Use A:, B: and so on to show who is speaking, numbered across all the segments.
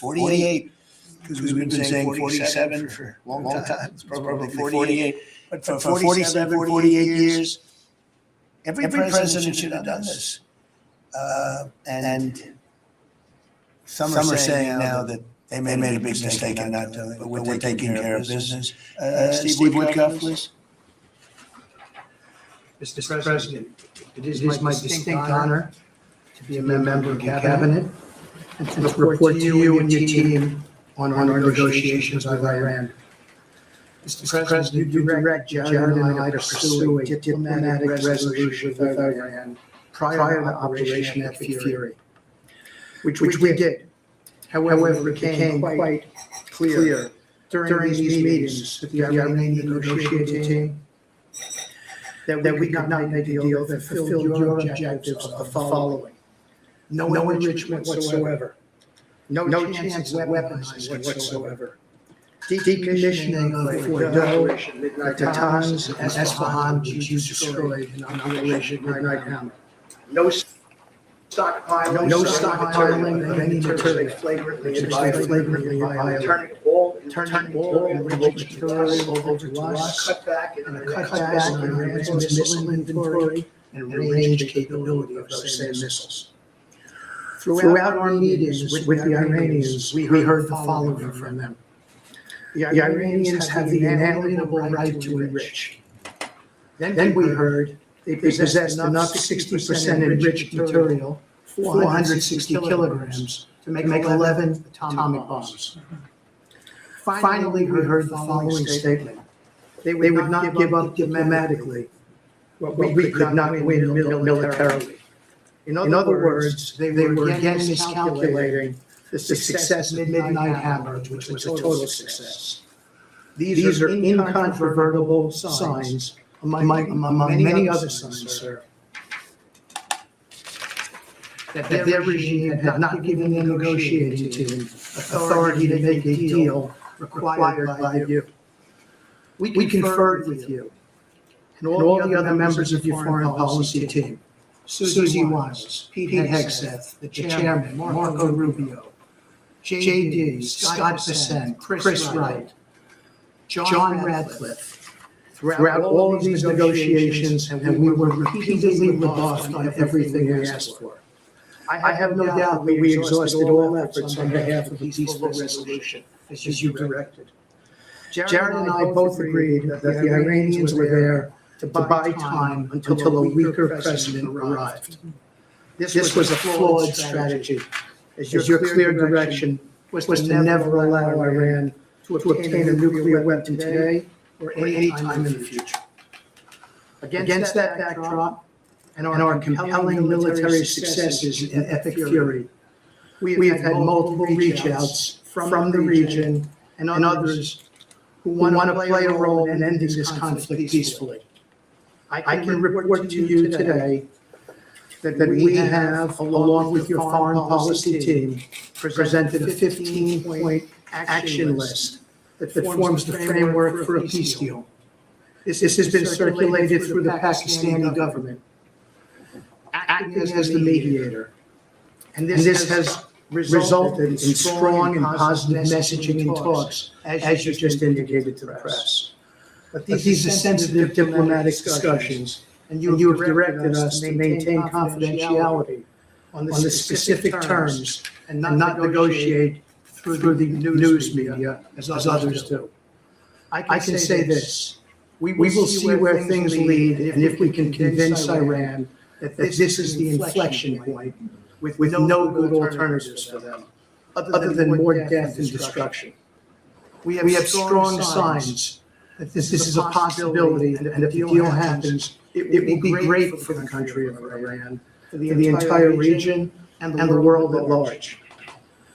A: 48, because we've been saying 47 for a long time. It's probably 48. But for 47, 48 years, every president should have done this. And some are saying now that they made a big mistake in not doing it, but we're taking care of business. Steve Woodcock, please.
B: Mr. President, it is my distinct honor to be a member of the Cabinet and to report to you and your team on our negotiations with Iran. Mr. President, you direct Jared and I to pursue a diplomatic resolution with Iran prior to Operation Epic Fury, which we did. However, it became quite clear during these meetings with the Iranian negotiating team that we could not make a deal that fulfilled your objectives of the following: no enrichment whatsoever, no chance of weaponizing whatsoever, decommissioning of Fordo, Natanz, and Esfahan, which you destroyed in Operation Midnight Hammer, no stockpiling of any material flagrantly violated, turning all enriched material over to us, and a cutback on Iran's missile inventory and range capability of those same missiles. Throughout our meetings with the Iranians, we heard the following from them: the Iranians have the inalienable right to enrich. Then we heard they possess enough 60% enriched material, 460 kilograms, to make 11 atomic bombs. Finally, we heard the following statement: they would not give up diplomatically what we could not win militarily. In other words, they were again miscalculating the success of Midnight Hammer, which was a total success. These are incontrovertible signs, among many other signs, sir, that their regime had not given the negotiating team authority to make a deal required by you. We conferred with you and all the other members of your foreign policy team: Susie Wiles, Pete Hegseth, the chairman, Marco Rubio, JD, Scott Bessent, Chris Wright, John Radcliffe. Throughout all of these negotiations, and we were repeatedly rebuffed on everything we asked for. I have no doubt that we exhausted all efforts on behalf of a peaceful resolution, as you directed. Jared and I both agreed that the Iranians were there to buy time until a weaker president arrived. This was a flawed strategy, as your clear direction was to never allow Iran to obtain a nuclear weapon today or any time in the future. Against that backdrop and our compelling military successes in Epic Fury, we have had multiple reach-outs from the region and others who want to play a role in ending this conflict peacefully. I can report to you today that we have, along with your foreign policy team, presented a 15-point action list that forms the framework for a peace deal. This has been circulated through the Pakistani government, acting as the mediator. And this has resulted in strong and positive messaging in talks, as you just indicated to the press. But these are sensitive diplomatic discussions, and you have directed us to maintain confidentiality on the specific terms and not negotiate through the news media as others do. I can say this: we will see where things lead, and if we can convince Iran that this is the inflection point with no good alternatives for them, other than more death and destruction. We have strong signs that this is a possibility, and if the deal happens, it will be great for the country of Iran, for the entire region, and the world at large.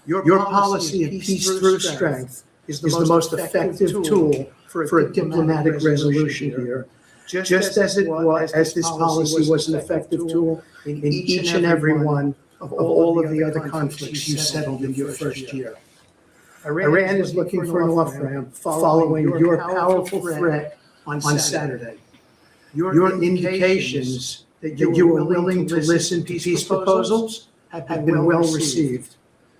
B: Your policy of peace through strength is the most effective tool for a diplomatic resolution here, just as this policy was an effective tool in each and every one of all of the other conflicts you settled in your first year. Iran is looking for an off-ramp following your powerful threat on Saturday. Your indications that you were willing to listen to peace proposals have been well received.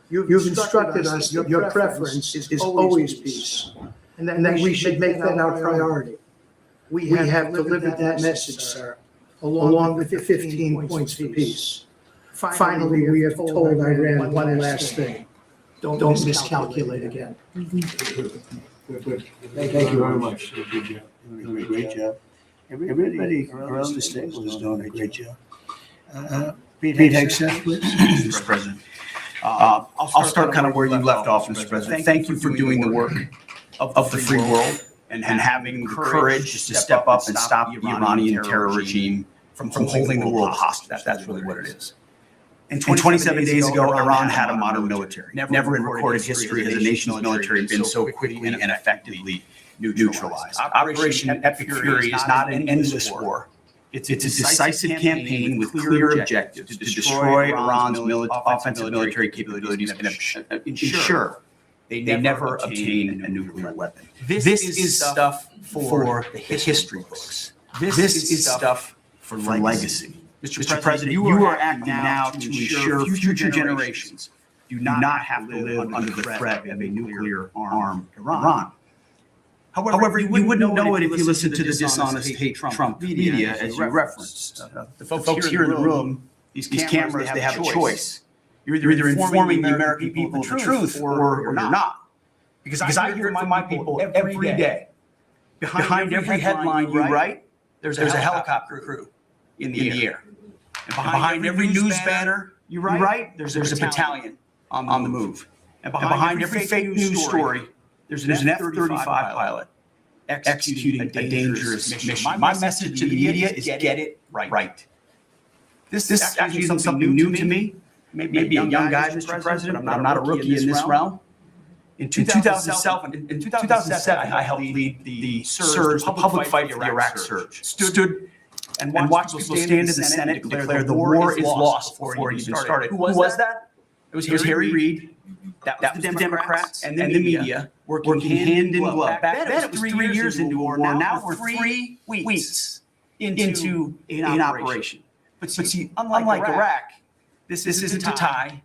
B: You've instructed us that your preference is always peace, and that we should make that our priority. We have delivered that message, sir, along with the 15 points for peace. Finally, we have told Iran one last thing. Don't miscalculate again.
A: Thank you very much. Good job. You're doing a great job. Everybody around this table is doing a great job. Pete Hegseth, please.
C: Mr. President. I'll start kind of where you left off, Mr. President. Thank you for doing the work of the free world and having the courage to step up and stop the Iranian terror regime from holding the world hostage. That's really what it is. And 27 days ago, Iran had a modern military. Never in recorded history has a nation's military been so quickly and effectively neutralized. Operation Epic Fury is not an endless war. It's a decisive campaign with clear objectives to destroy Iran's offensive military capabilities and ensure they never obtain a nuclear weapon. This is stuff for the history books. This is stuff for legacy. Mr. President, you are acting now to ensure future generations do not have to live under the threat of a nuclear-armed Iran. However, you wouldn't know it if you listened to the dishonest hate Trump media, as you referenced. The folks here in the room, these cameras, they have a choice. You're either informing the American people the truth or you're not. Because I hear it from my people every day. Behind every headline you write, there's a helicopter crew in the air. And behind every news banner you write, there's a battalion on the move. And behind every fake news story, there's an F-35 pilot executing a dangerous mission. My message to the media is get it right. This actually isn't something new to me. Maybe a young guy, Mr. President, but I'm not a rookie in this realm. In 2007, I helped lead the surge, the public fight for the Iraq surge. Stood and watched people stand in the Senate and declare the war is lost before it even started. Who was that? It was Harry Reid. That was the Democrats and the media working hand in glove. Back then it was 3 years into a war. Now we're 3 weeks into an operation. But see, unlike Iraq, this isn't a tie.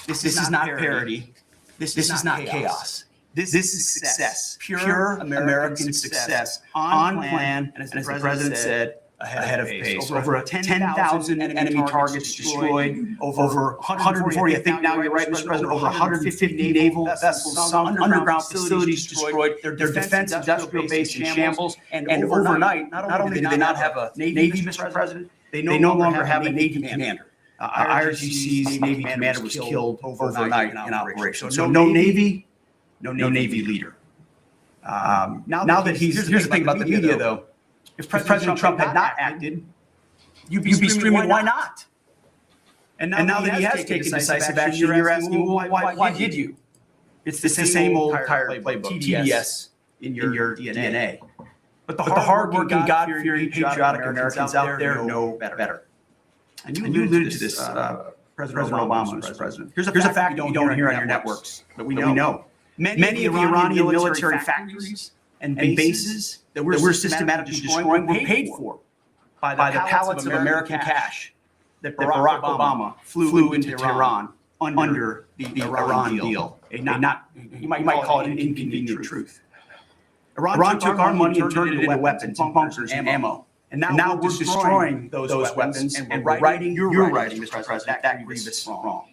C: This is not parity. This is not chaos. This is success. Pure American success on plan, and as the President said, ahead of pace. Over 10,000 enemy targets destroyed, over 140, I think now you're right, Mr. President, over 150 naval vessels, some underground facilities destroyed, their defense industrial base in shambles, and overnight, not only did they not have a Navy, Mr. President, they no longer have a Navy commander. IRGC's Navy commander was killed overnight in operation. So no Navy, no Navy leader. Now that here's the thing about the media, though. If President Trump had not acted, you'd be screaming, why not? And now that he has taken decisive action, you're asking, well, why did you? It's the same old tired playbook, TDS in your DNA. But the hard-working, God-fearing, patriotic Americans out there know better. And you alluded to this, President Obama, Mr. President. Here's a fact you don't hear on your networks, but we know. Many of the Iranian military factories and bases that we're systematically destroying were paid for by the pallets of American cash that Barack Obama flew into Tehran under the Iran deal. You might call it an inconvenient truth. Iran took our money and turned it into weapons and bunkers and ammo. And now we're destroying those weapons and we're writing your writing, Mr. President, that grievous wrong.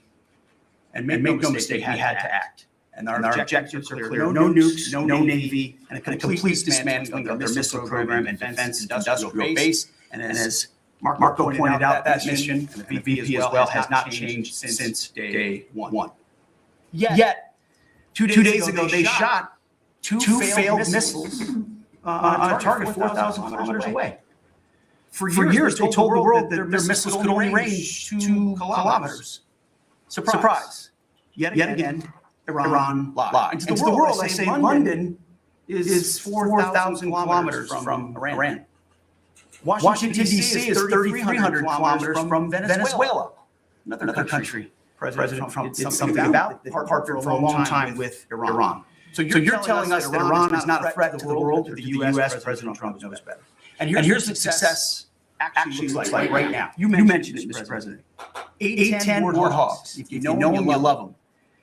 C: And make no mistake, we had to act. And our objectives are clear. No nukes, no Navy, and a complete dismantling of their missile program and defense industrial base. And as Marco pointed out, that mission, and the VP as well, has not changed since day one. Yet, 2 days ago, they shot two failed missiles on a target 4,000 kilometers away. For years, they told the world that their missiles could only range 2 kilometers. Surprise. Yet again, Iran lied. And to the world, I say London is 4,000 kilometers from Iran. Washington, D.C. is 3,300 kilometers from Venezuela, another country President Trump did something about, that partnered for a long time with Iran. So you're telling us that Iran is not a threat to the world, that the U.S. President Trump knows better. And here's what success actually looks like right now. You mentioned it, Mr. President. 8-10 Warthogs, if you know them, you love them.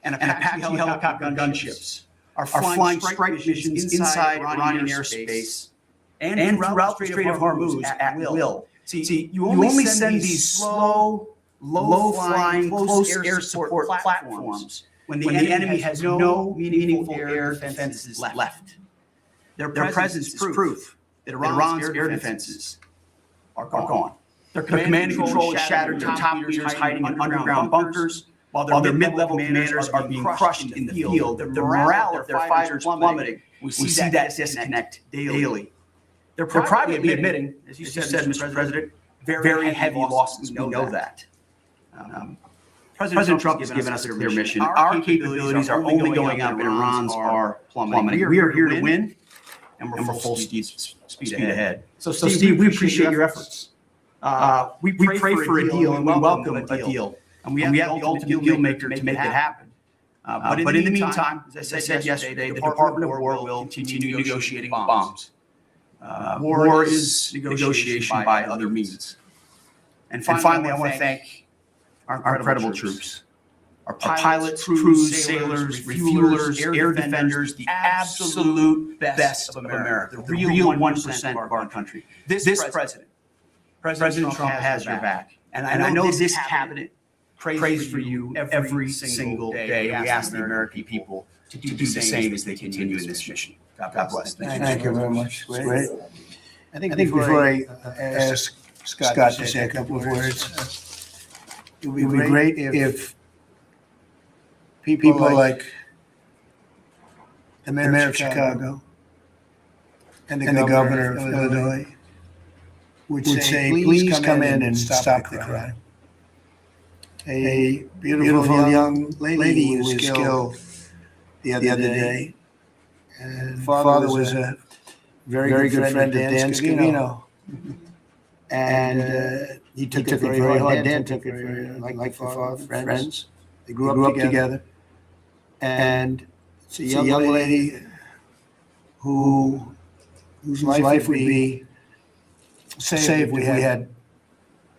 C: and Apache helicopter gunships are flying strike missions inside Iranian airspace and throughout the Strait of Hormuz at will. See, you only send these slow, low-flying, close air support platforms when the enemy has no meaningful air defenses left. Their presence is proof that Iran's air defenses are gone. Their command and control is shattered, their top leaders hiding in underground bunkers, while their mid-level commanders are being crushed in the field. The morale of their fighters plummeting. We see that disconnect daily. They're privately admitting, as you said, Mr. President, very heavy losses. We know that. President Trump has given us a clear mission. Our capabilities are only going up and Iran's are plummeting. We are here to win, and we're full speed ahead. So Steve, we appreciate your efforts. We pray for a deal and we welcome a deal. And we have the ultimate deal maker to make it happen. But in the meantime, as I said yesterday, the Department of War will continue negotiating bombs. War is negotiation by other means. And finally, I want to thank our incredible troops. Our pilots, crews, sailors, refuelers, air defenders, the absolute best of America, the real 1% of our country. This President Trump has your back. And I know this cabinet prays for you every single day. We ask the American people to do the same as they continue in this mission. God bless.
A: Thank you very much. Great. I think before I ask Scott to say a couple of words, it would be great if people like the mayor of Chicago and the governor of Illinois would say, please come in and stop the crime. A beautiful young lady was killed the other day. And father was a very good friend of Dan Scavino. And he took it very hard. Dan took it very hard, like father, friends. They grew up together. And it's a young lady whose life would be saved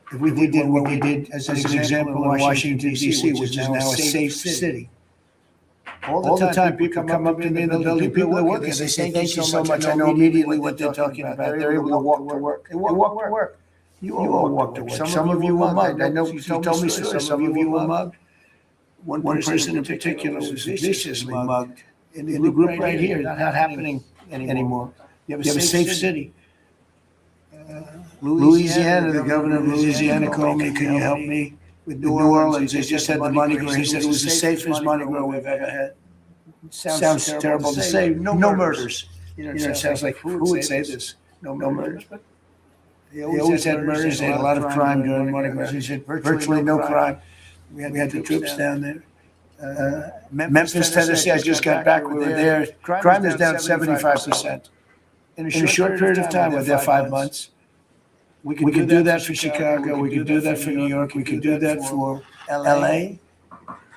A: if we did what we did as an example in Washington, D.C., which is now a safe city. All the time, people come up to me in the building, people are working, they say, thank you so much. I know immediately what they're talking about. They're able to walk to work. They walk to work. You all walk to work. Some of you were mugged. I know you told me stories. Some of you were mugged. One person in particular was viciously mugged in the group right here. Not happening anymore. You have a safe city. Louisiana, the governor of Louisiana called me, can you help me with New Orleans? They just had the Mardi Gras. He said it was the safest Mardi Gras we've ever had. Sounds terrible to say. No murders. It sounds like, who would say this? No murders. But they always had murders. They had a lot of crime during Mardi Gras. He said virtually no crime. We had the troops down there. Memphis, Tennessee, I just got back. We were there. Crime is down 75%. In a short period of time, we're there 5 months. We could do that for Chicago. We could do that for New York. We could do that for LA.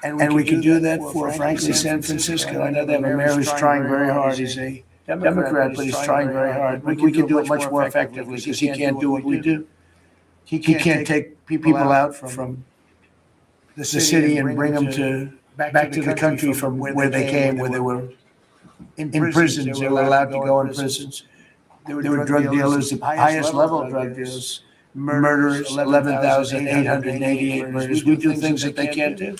A: And we could do that for, frankly, San Francisco. I know they have a mayor who's trying very hard. He's a Democrat, but he's trying very hard. We could do it much more effectively because he can't do what we do. He can't take people out from the city and bring them back to the country from where they came, where they were in prisons. They were allowed to go in prisons. There were drug dealers, the highest level drug dealers, murderers, 11,888 murders. We do things that they can't do.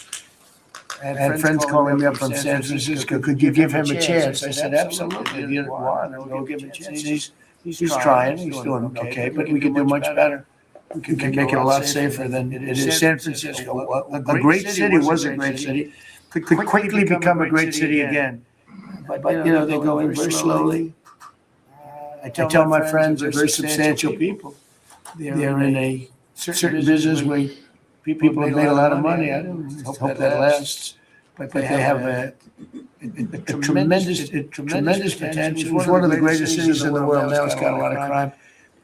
A: I had friends calling me up from San Francisco, could you give him a chance? I said, absolutely. Why? We'll give him a chance. He's trying, he's doing okay, but we can do much better. We can make it a lot safer than it is. San Francisco, a great city, was a great city, could quickly become a great city again. But they're going very slowly. I tell my friends they're very substantial people. They're in a certain business where people have made a lot of money. I don't hope that lasts. But they have a tremendous potential. It's one of the greatest cities in the world now. It's got a lot of crime.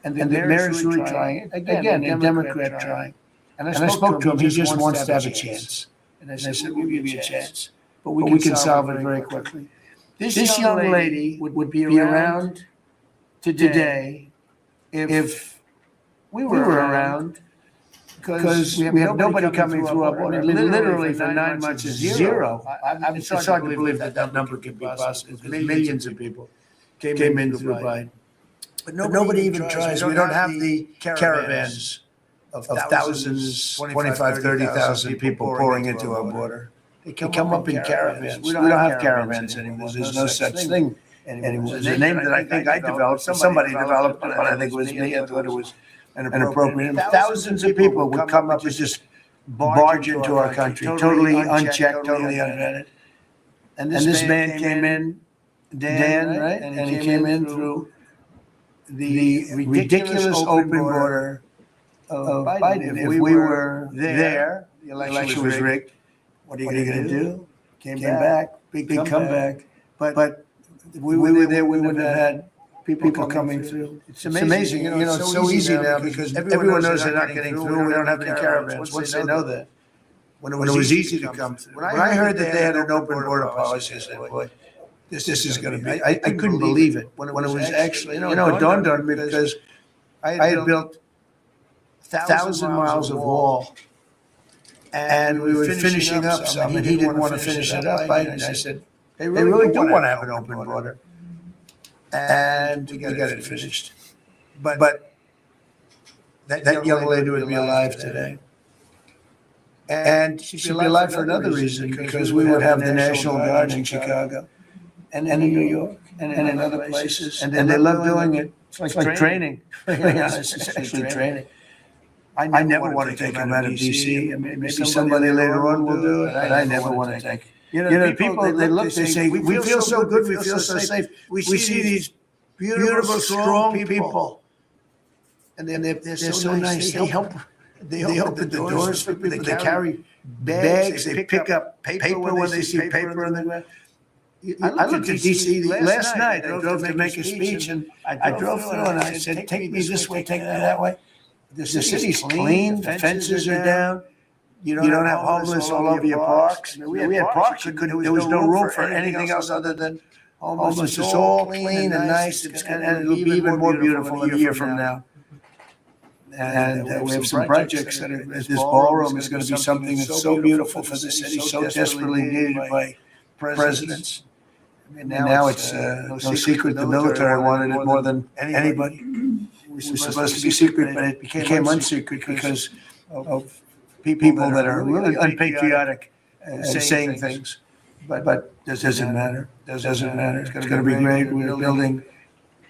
A: And the mayor is really trying. Again, a Democrat trying. And I spoke to him. He just wants to have a chance. And I said, we'll give you a chance. But we can solve it very quickly. This young lady would be around today if we were around, because we have nobody coming through our border. I mean, literally for 9 months is zero. It's hard to believe that number could be possible. Millions of people came in through Biden. But nobody even tries. We don't have the caravans of thousands, 25, 30,000 people pouring into our border. They come up in caravans. We don't have caravans anymore. There's no such thing anymore. There's a name that I think I developed. Somebody developed it, but I think it was me. I thought it was an appropriate name. Thousands of people would come up and just barge into our country, totally unchecked, totally unvetted. And this man came in, Dan, right? And he came in through the ridiculous open border of Biden. If we were there, the election was rigged. What are you going to do? Came back, big comeback. But if we were there, we wouldn't have had people coming through. It's amazing. You know, it's so easy now because everyone knows they're not getting through. We don't have any caravans. Once they know that, when it was easy to come through. When I heard that they had an open border policy, I said, boy, this is going to be. I couldn't believe it when it was actually. You know, it dawned on me because I had built 1,000 miles of wall. And we were finishing up some, and he didn't want to finish it up. I said, they really do want to have an open border. And we got it finished. But that young lady would be alive today. And she'd be alive for another reason, because we would have the National Guard in Chicago and in New York and in other places. And they love doing it. It's like training. It's actually training. I never want to take them out of D.C. Maybe somebody later on will do it, but I never want to take. You know, people, they look, they say, we feel so good, we feel so safe. We see these beautiful, strong people. And then they're so nice. They open the doors for people. They carry bags. They pick up paper when they see paper on the ground. I looked at D.C. last night. I drove to make a speech, and I drove through and I said, take me this way, take me that way. The city's clean, the fences are down. You don't have homeless all over your parks. We had parks, there was no room for anything else other than homeless. It's all clean and nice, and it'll be even more beautiful a year from now. And we have some projects that are, this ballroom is going to be something that's so beautiful for the city, so desperately needed by presidents. And now it's no secret the military wanted it more than anybody. It was supposed to be secret, but it became unsecret because of people that are really unpatriotic saying things. But that doesn't matter. Doesn't matter. It's going to be great. We're building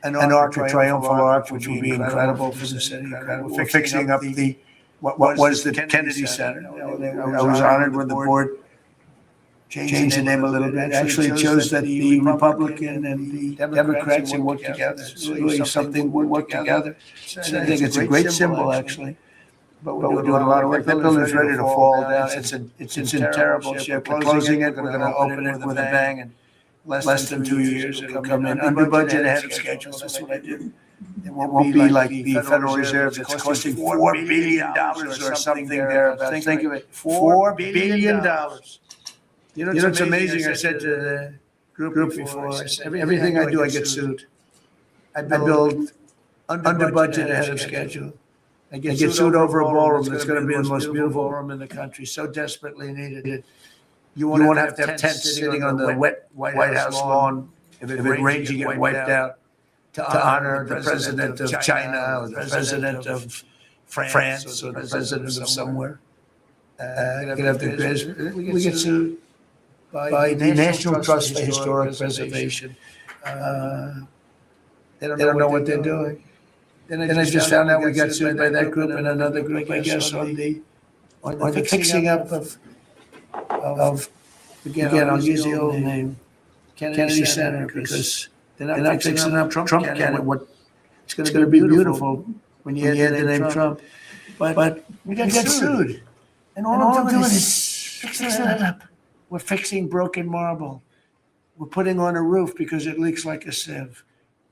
A: an Arc, a triumphal arch, which will be incredible for the city. We're fixing up what was the Kennedy Center. I was honored when the board changed the name a little bit. Actually, it shows that the Republican and the Democrats have worked together. It's really something we work together. So I think it's a great symbol, actually. But we're doing a lot of work. That building's ready to fall down. It's in terrible shape. We're closing it. We're going to open it with a bang. In less than 2 years, it'll come in under budget, ahead of schedule. That's what I did. It won't be like the Federal Reserve that's costing $4 billion or something thereabouts. Think of it, $4 billion. You know, it's amazing. I said to the group before, I said, everything I do, I get sued. I build under budget, ahead of schedule. I get sued over a ballroom that's going to be the most beautiful ballroom in the country, so desperately needed. You won't have to have tents sitting on the wet White House lawn. If it rains, you get wiped out. To honor the president of China, or the president of France, or the president of somewhere. We get sued by the National Trust for Historic Preservation. They don't know what they're doing. Then I just found out we got sued by that group and another group, I guess, on the fixing up of again, I'll use the old name, Kennedy Center, because they're not fixing up Trump Kennedy. It's going to be beautiful when you add the name Trump. But we got sued. And all I'm doing is fixing it up. We're fixing broken marble. We're putting on a roof because it leaks like a sieve.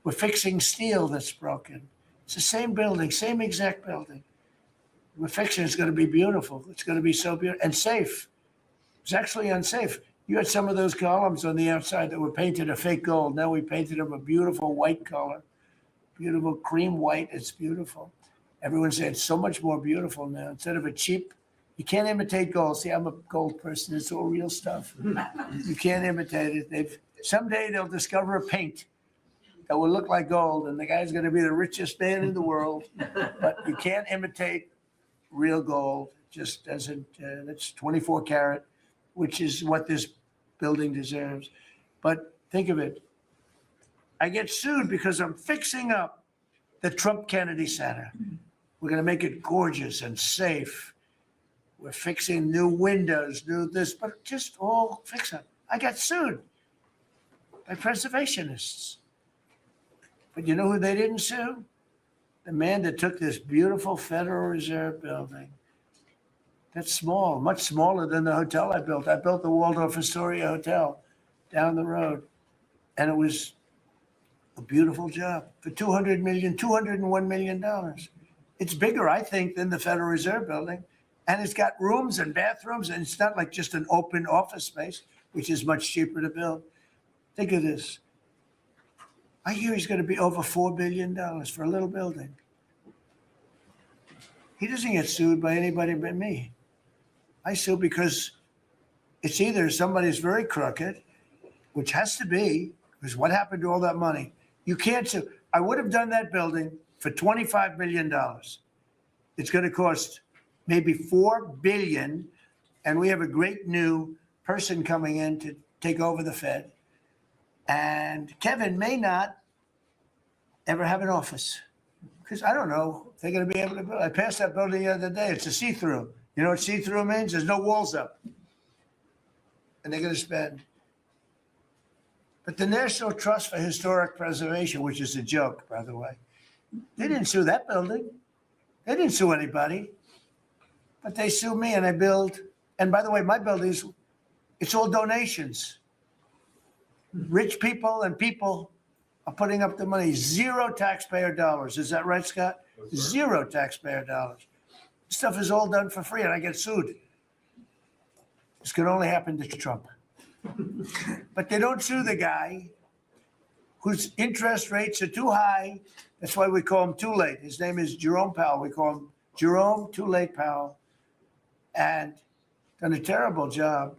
A: We're fixing steel that's broken. It's the same building, same exact building. We're fixing it's going to be beautiful. It's going to be so beautiful and safe. It's actually unsafe. You had some of those columns on the outside that were painted a fake gold. Now we painted them a beautiful white color, beautiful cream white. It's beautiful. Everyone said it's so much more beautiful now. Instead of a cheap, you can't imitate gold. See, I'm a gold person. It's all real stuff. You can't imitate it. Someday they'll discover a paint that will look like gold, and the guy's going to be the richest man in the world. But you can't imitate real gold. Just doesn't. That's 24 karat, which is what this building deserves. But think of it. I get sued because I'm fixing up the Trump Kennedy Center. We're going to make it gorgeous and safe. We're fixing new windows, new this, but just all fix up. I got sued by preservationists. But you know who they didn't sue? The man that took this beautiful Federal Reserve building. That's small, much smaller than the hotel I built. I built the Waldorf Astoria Hotel down the road. And it was a beautiful job for $201 million. It's bigger, I think, than the Federal Reserve building. And it's got rooms and bathrooms, and it's not like just an open office space, which is much cheaper to build. Think of this. I hear he's going to be over $4 billion for a little building. He doesn't get sued by anybody but me. I sue because it's either somebody's very crooked, which has to be, because what happened to all that money? You can't sue. I would have done that building for $25 million. It's going to cost maybe $4 billion, and we have a great new person coming in to take over the Fed. And Kevin may not ever have an office, because I don't know if they're going to be able to build. I passed that building the other day. It's a see-through. You know what see-through means? There's no walls up. And they're going to spend. But the National Trust for Historic Preservation, which is a joke, by the way, they didn't sue that building. They didn't sue anybody. But they sue me, and I build. And by the way, my buildings, it's all donations. Rich people and people are putting up the money. Zero taxpayer dollars. Is that right, Scott? Zero taxpayer dollars. Stuff is all done for free, and I get sued. This could only happen to Trump. But they don't sue the guy whose interest rates are too high. That's why we call him Too Late. His name is Jerome Powell. We call him Jerome Too Late Powell. And done a terrible job.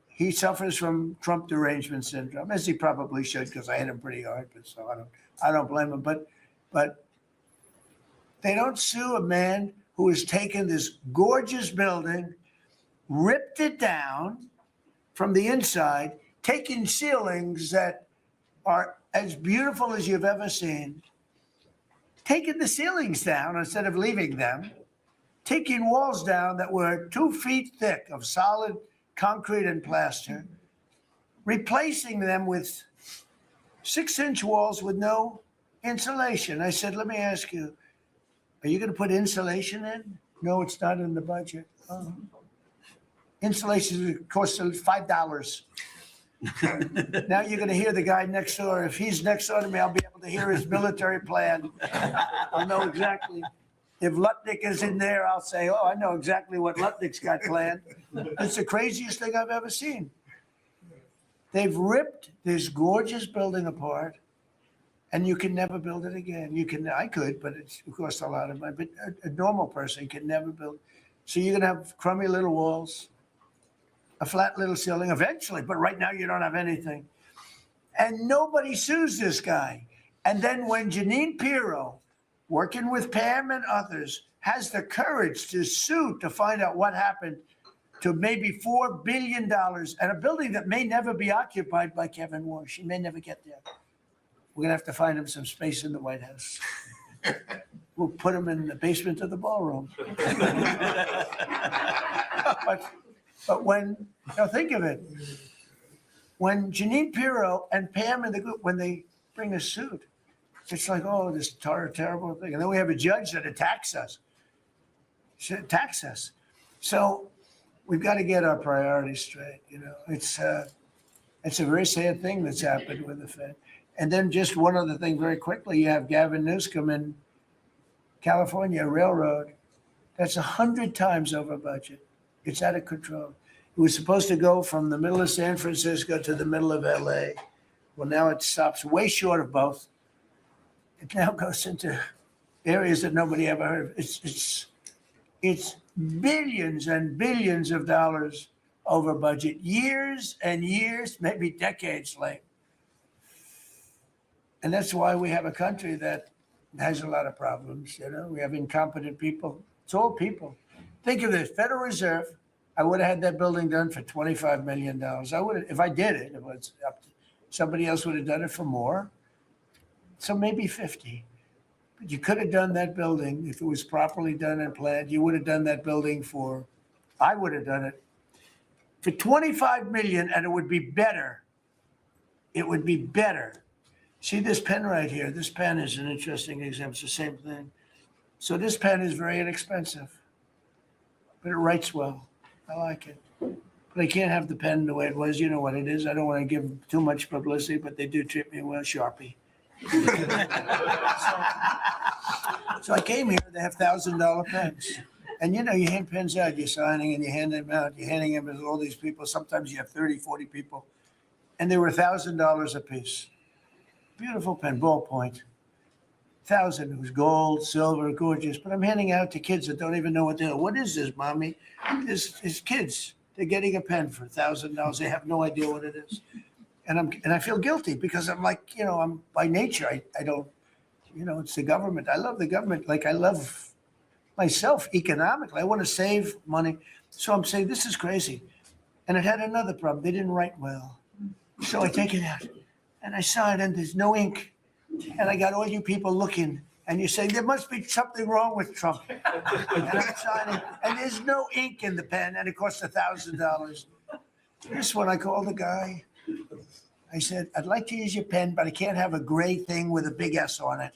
A: He suffers from Trump derangement syndrome, as he probably should, because I hit him pretty hard. But so I don't blame him. But they don't sue a man who has taken this gorgeous building, ripped it down from the inside, taking ceilings that are as beautiful as you've ever seen, taking the ceilings down instead of leaving them, taking walls down that were 2 feet thick of solid concrete and plaster, replacing them with 6-inch walls with no insulation. I said, let me ask you, are you going to put insulation in? No, it's not in the budget. Oh. Insulation costs $5. Now you're going to hear the guy next door. If he's next door to me, I'll be able to hear his military plan. I'll know exactly. If Lutnick is in there, I'll say, oh, I know exactly what Lutnick's got planned. It's the craziest thing I've ever seen. They've ripped this gorgeous building apart, and you can never build it again. I could, but it costs a lot of money. But a normal person can never build. So you're going to have crummy little walls, a flat little ceiling eventually, but right now you don't have anything. And nobody sues this guy. And then when Jeanine Pirro, working with Pam and others, has the courage to sue to find out what happened to maybe $4 billion and a building that may never be occupied by Kevin Warsh. He may never get there. We're going to have to find him some space in the White House. We'll put him in the basement of the ballroom. But when, now think of it, when Jeanine Pirro and Pam and the group, when they bring a suit, it's like, oh, this terrible thing. And then we have a judge that attacks us. So we've got to get our priorities straight. You know, it's a very sad thing that's happened with the Fed. And then just one other thing very quickly, you have Gavin Newsom in California Railroad. That's 100 times over budget. It's out of control. It was supposed to go from the middle of San Francisco to the middle of LA. Well, now it stops way short of both. It now goes into areas that nobody ever heard of. It's billions and billions of dollars over budget, years and years, maybe decades late. And that's why we have a country that has a lot of problems. We have incompetent people. It's all people. Think of this: Federal Reserve. I would have had that building done for $25 million. I would have, if I did it. It was up to, somebody else would have done it for more. So maybe 50. But you could have done that building if it was properly done and planned. You would have done that building for, I would have done it for $25 million, and it would be better. It would be better. See this pen right here? This pen is an interesting example. It's the same thing. So this pen is very inexpensive, but it writes well. I like it. But I can't have the pen the way it was. You know what it is. I don't want to give too much publicity, but they do treat me well, Sharpie. So I came here, they have $1,000 pens. And you hand pens out, you're signing and you hand them out. You're handing them to all these people. Sometimes you have 30, 40 people. And they were $1,000 a piece. Beautiful pen, ballpoint. 1,000. It was gold, silver, gorgeous. But I'm handing out to kids that don't even know what they're doing. What is this, mommy? It's kids. They're getting a pen for $1,000. They have no idea what it is. And I feel guilty because I'm like, I'm by nature, I don't, it's the government. I love the government like I love myself economically. I want to save money. So I'm saying, this is crazy. And it had another problem. They didn't write well. So I take it out and I saw it and there's no ink. And I got all you people looking and you say, there must be something wrong with Trump. And I'm signing and there's no ink in the pen and it costs $1,000. This one, I called the guy. I said, I'd like to use your pen, but I can't have a gray thing with a big S on it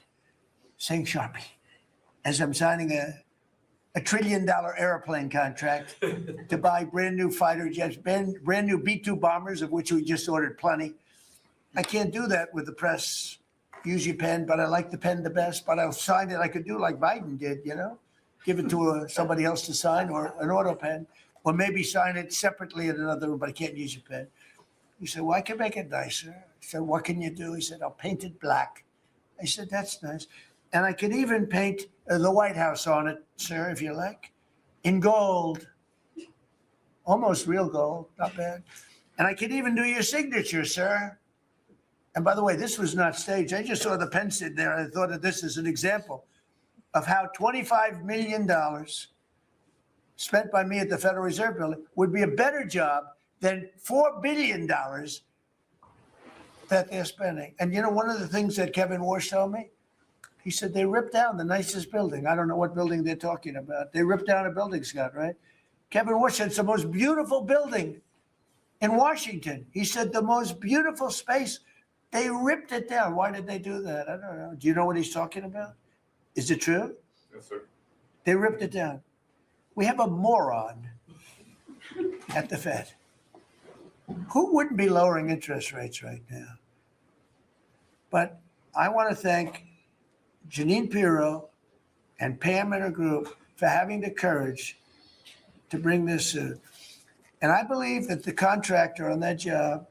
A: saying Sharpie. As I'm signing a $1 trillion airplane contract to buy brand new fighter jets, brand new B-2 bombers, of which we just ordered plenty. I can't do that with the press. Use your pen, but I like the pen the best, but I'll sign it. I could do like Biden did, give it to somebody else to sign or an auto pen, or maybe sign it separately in another room, but I can't use your pen. He said, well, I can make it nicer. I said, what can you do? He said, I'll paint it black. I said, that's nice. And I can even paint the White House on it, sir, if you like, in gold. Almost real gold, not bad. And I can even do your signature, sir. And by the way, this was not staged. I just saw the pen sit there. I thought of this as an example of how $25 million spent by me at the Federal Reserve Building would be a better job than $4 billion that they're spending. And one of the things that Kevin Warsh told me, he said they ripped down the nicest building. I don't know what building they're talking about. They ripped down a building, Scott, right? Kevin Warsh said it's the most beautiful building in Washington. He said the most beautiful space. They ripped it down. Why did they do that? I don't know. Do you know what he's talking about? Is it true?
D: Yes, sir.
A: They ripped it down. We have a moron at the Fed. Who wouldn't be lowering interest rates right now? But I want to thank Jeanine Pirro and Pam and her group for having the courage to bring this suit. And I believe that the contractor on that job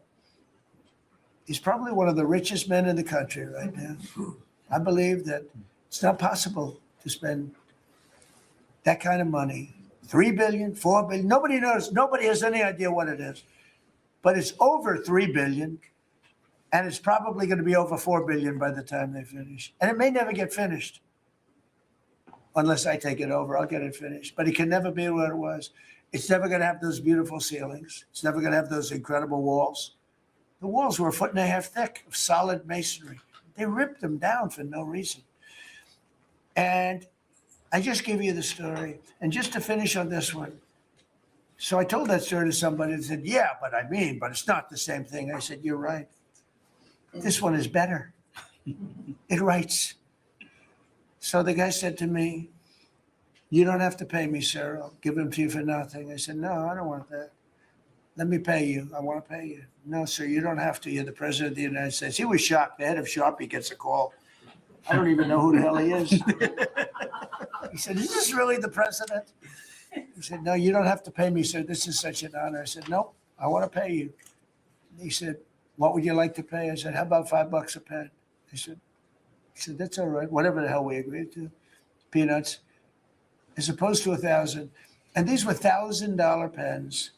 A: is probably one of the richest men in the country right now. I believe that it's not possible to spend that kind of money. $3 billion, $4 billion, nobody knows. Nobody has any idea what it is. But it's over $3 billion, and it's probably going to be over $4 billion by the time they finish. And it may never get finished. Unless I take it over, I'll get it finished. But it can never be what it was. It's never going to have those beautiful ceilings. It's never going to have those incredible walls. The walls were 1.5 feet thick of solid masonry. They ripped them down for no reason. And I just give you the story. And just to finish on this one. So I told that story to somebody and said, yeah, but it's not the same thing. I said, you're right. This one is better. It writes. So the guy said to me, you don't have to pay me, sir. I'll give them to you for nothing. I said, no, I don't want that. Let me pay you. I want to pay you. No, sir, you don't have to. You're the president of the United States. He was shocked. The head of Sharpie gets a call. I don't even know who the hell he is. He said, is this really the president? He said, no, you don't have to pay me, sir. This is such an honor. I said, no, I want to pay you. He said, what would you like to pay? I said, how about $5 a pen? He said, that's all right. Whatever the hell we agreed to. peanuts, as opposed to 1,000. And these were $1,000 pens.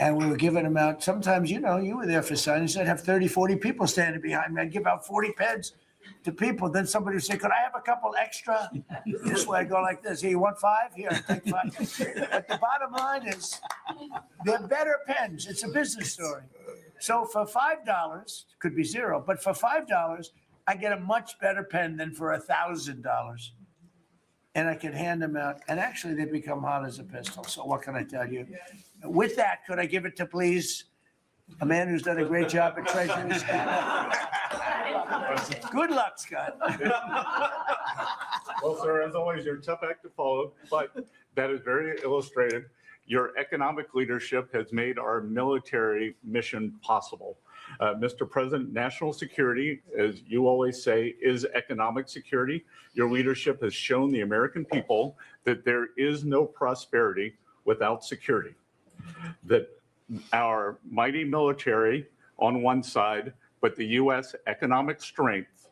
A: And we were giving them out. Sometimes, you were there for signings. I'd have 30, 40 people standing behind me. I'd give out 40 pens to people. Then somebody would say, could I have a couple extra? This way, I'd go like this. Here, you want 5? Here, take 5. But the bottom line is, they're better pens. It's a business story. So for $5, could be 0, but for $5, I get a much better pen than for $1,000. And I can hand them out. And actually, they become hot as a pistol. So what can I tell you? With that, could I give it to, please, a man who's done a great job at Treasury? Good luck, Scott.
D: Well, sir, as always, you're a tough act to follow, but that is very illustrated. Your economic leadership has made our military mission possible. Mr. President, national security, as you always say, is economic security. Your leadership has shown the American people that there is no prosperity without security. That our mighty military on one side, but the U.S. economic strength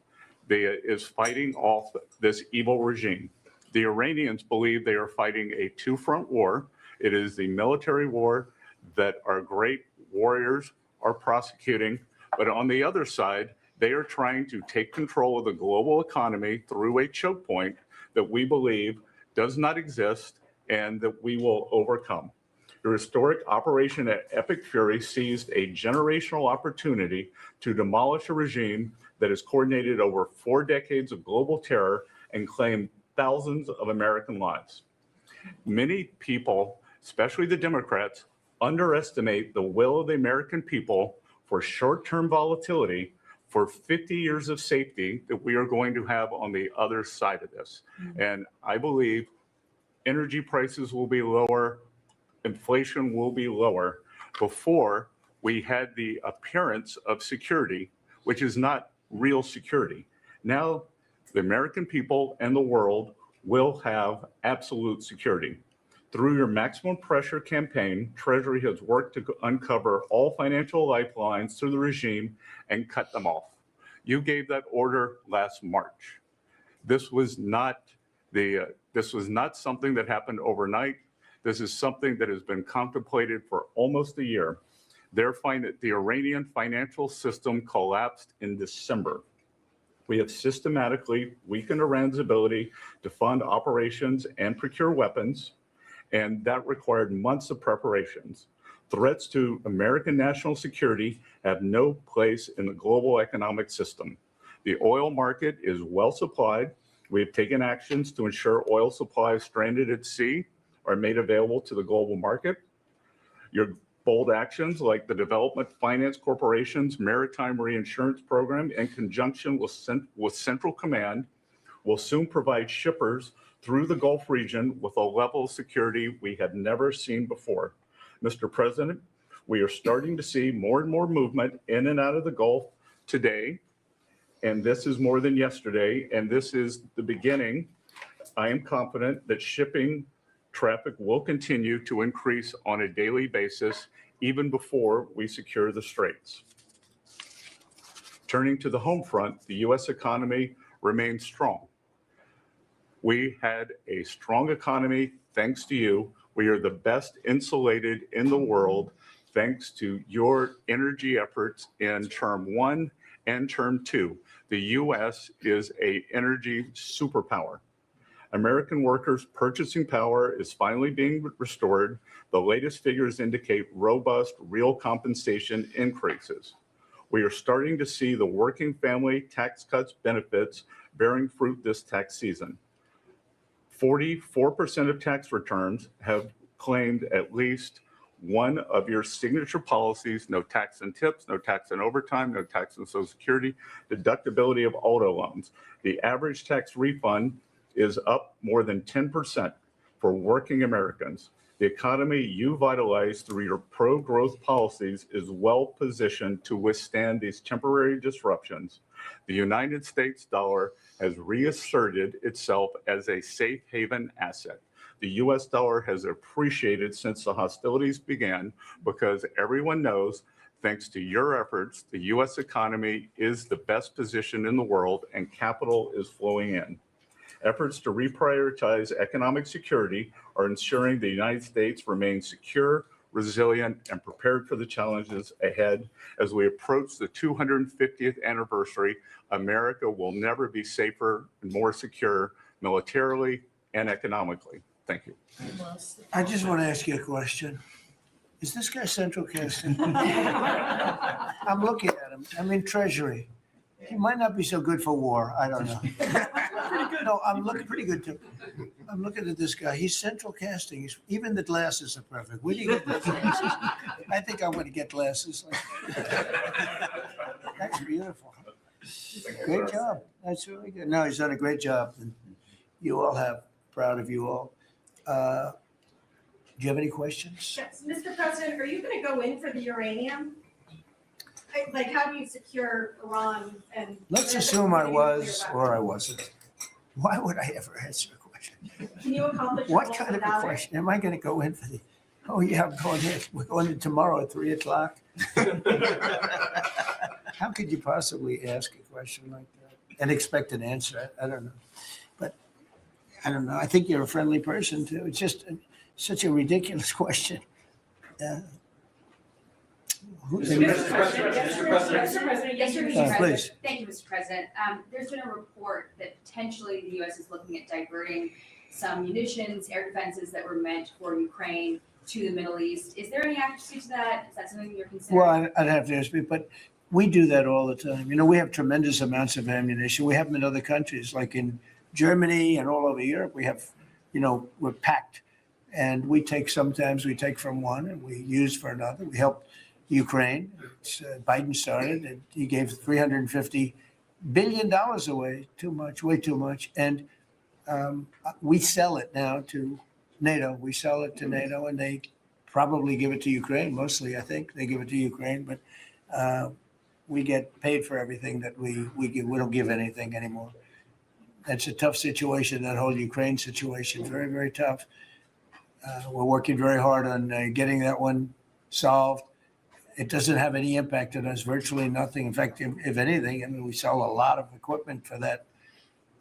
D: is fighting off this evil regime. The Iranians believe they are fighting a two-front war. It is the military war that our great warriors are prosecuting, but on the other side, they are trying to take control of the global economy through a choke point that we believe does not exist and that we will overcome. The historic Operation Epic Fury seized a generational opportunity to demolish a regime that has coordinated over 4 decades of global terror and claimed thousands of American lives. Many people, especially the Democrats, underestimate the will of the American people for short-term volatility for 50 years of safety that we are going to have on the other side of this. And I believe energy prices will be lower, inflation will be lower before we had the appearance of security, which is not real security. Now, the American people and the world will have absolute security. Through your maximum pressure campaign, Treasury has worked to uncover all financial lifelines through the regime and cut them off. You gave that order last March. This was not something that happened overnight. This is something that has been contemplated for almost a year. They're finding that the Iranian financial system collapsed in December. We have systematically weakened Iran's ability to fund operations and procure weapons, and that required months of preparations. Threats to American national security have no place in the global economic system. The oil market is well supplied. We have taken actions to ensure oil supplies stranded at sea are made available to the global market. Your bold actions like the Development Finance Corporation's Maritime Reinsurance Program in conjunction with Central Command will soon provide shippers through the Gulf region with a level of security we had never seen before. Mr. President, we are starting to see more and more movement in and out of the Gulf today, and this is more than yesterday, and this is the beginning. I am confident that shipping traffic will continue to increase on a daily basis, even before we secure the straits. Turning to the home front, the U.S. economy remains strong. We had a strong economy thanks to you. We are the best insulated in the world thanks to your energy efforts in term 1 and term 2. The U.S. is an energy superpower. American workers' purchasing power is finally being restored. The latest figures indicate robust real compensation increases. We are starting to see the working family tax cuts benefits bearing fruit this tax season. 44% of tax returns have claimed at least one of your signature policies: no tax on tips, no tax on overtime, no tax on Social Security, deductibility of auto loans. The average tax refund is up more than 10% for working Americans. The economy you vitalized through your pro-growth policies is well positioned to withstand these temporary disruptions. The United States dollar has reasserted itself as a safe haven asset. The US dollar has appreciated since the hostilities began because everyone knows, thanks to your efforts, the US economy is the best position in the world and capital is flowing in. Efforts to reprioritize economic security are ensuring the United States remains secure, resilient, and prepared for the challenges ahead. As we approach the 250th anniversary, America will never be safer and more secure militarily and economically. Thank you.
A: I just want to ask you a question. Is this guy central casting? I'm looking at him. I'm in Treasury. He might not be so good for war. I don't know. No, I'm looking pretty good too. I'm looking at this guy. He's central casting. Even the glasses are perfect. Where do you get those glasses? I think I'm going to get glasses. That's beautiful. Great job. That's really good. No, he's done a great job. And you all have. Proud of you all. Do you have any questions?
E: Yes, Mr. President, are you going to go in for the uranium? Like, how do you secure Iran and?
A: Let's assume I was or I wasn't. Why would I ever answer a question?
E: Can you accomplish? your
A: What
E: goals
A: kind of a
E: without it?
A: question? Am I going to go in for the, oh yeah, I'm going in. We're going in tomorrow at 3:00. How could you possibly ask a question like that and expect an answer? I don't know. But I don't know. I think you're a friendly person too. It's just such a ridiculous question.
F: Mr. President, yes, Mr. President.
A: Please.
F: Thank you, Mr. President. There's been a report that potentially the U.S. is looking at diverting some munitions, air defenses that were meant for Ukraine to the Middle East. Is there any accuracy to that? Is that something you're considering?
A: Well, I'd have to ask you, but we do that all the time. You know, we have tremendous amounts of ammunition. We have them in other countries, like in Germany and all over Europe. We have, you know, we're packed. And sometimes we take from one and we use for another. We help Ukraine. Biden started and he gave $350 billion away. Too much, way too much. And we sell it now to NATO. We sell it to NATO and they probably give it to Ukraine. Mostly, I think they give it to Ukraine, but we get paid for everything that we give. We don't give anything anymore. That's a tough situation, that whole Ukraine situation, very, very tough. We're working very hard on getting that one solved. It doesn't have any impact on us, virtually nothing. In fact, if anything, I mean, we sell a lot of equipment for that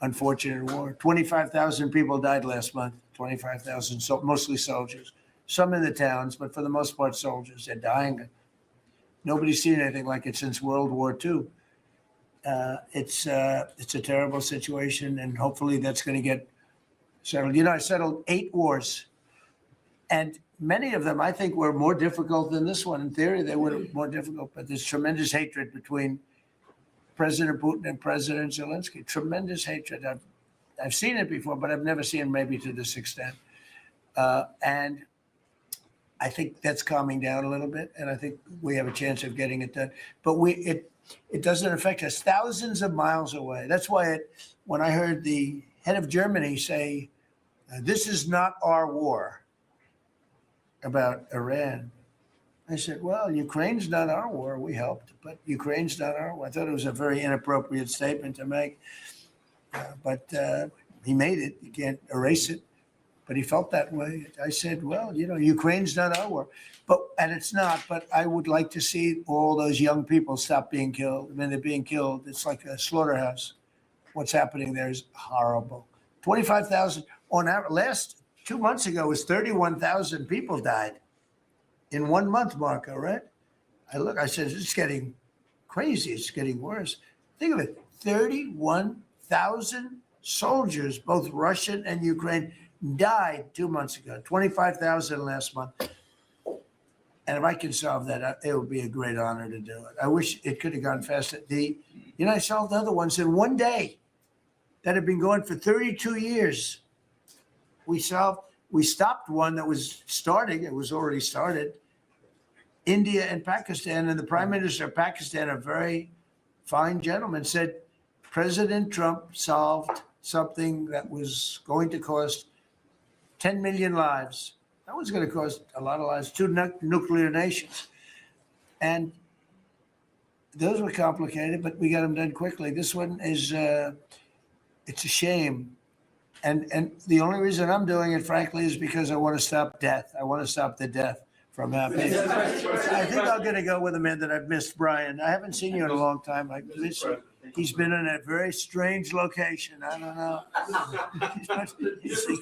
A: unfortunate war. 25,000 people died last month, 25,000, so mostly soldiers. Some in the towns, but for the most part, soldiers. They're dying. Nobody's seen anything like it since World War II. It's a terrible situation, and hopefully that's going to get settled. You know, I settled 8 wars, and many of them I think were more difficult than this one. In theory, they were more difficult, but there's tremendous hatred between President Putin and President Zelensky. Tremendous hatred. I've seen it before, but I've never seen it maybe to this extent. And I think that's calming down a little bit, and I think we have a chance of getting it done. But it doesn't affect us thousands of miles away. That's why when I heard the head of Germany say, "This is not our war," about Iran, I said, well, Ukraine's not our war. We helped, but Ukraine's not our war. I thought it was a very inappropriate statement to make, but he made it. You can't erase it, but he felt that way. I said, well, you know, Ukraine's not our war, and it's not, but I would like to see all those young people stop being killed. I mean, they're being killed. It's like a slaughterhouse. What's happening there is horrible. 25,000 on average. 2 months ago was 31,000 people died in 1 month, Marco, right? I said, it's getting crazy. It's getting worse. Think of it. 31,000 soldiers, both Russian and Ukraine, died 2 months ago. 25,000 last month. And if I can solve that, it would be a great honor to do it. I wish it could have gone faster. I solved other ones in 1 day that have been going for 32 years. We stopped one that was starting. It was already started. India and Pakistan, and the Prime Minister of Pakistan, a very fine gentleman, said President Trump solved something that was going to cost 10 million lives. That was going to cost a lot of lives, 2 nuclear nations. And those were complicated, but we got them done quickly. This one is, it's a shame. And the only reason I'm doing it, frankly, is because I want to stop death. I want to stop the death from happening. I think I'm going to go with a man that I've missed, Brian. I haven't seen you in a long time. I miss you. He's been in a very strange location. I don't know.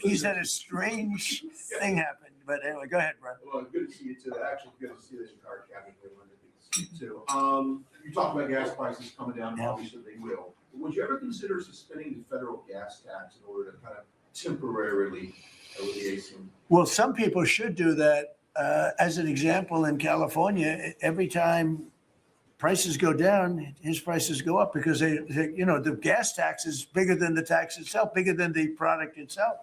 A: He's had a strange thing happen. But anyway, go ahead, Brian.
G: Well, good to see you too. Actually, good to see the entire cabinet. They wanted to see you too. You talked about gas prices coming down.
A: Yeah.
G: Obviously, they will. Would you ever consider suspending the federal gas tax in order to kind of temporarily alleviate some?
A: Well, some people should do that. As an example, in California, every time prices go down, his prices go up because the gas tax is bigger than the tax itself, bigger than the product itself.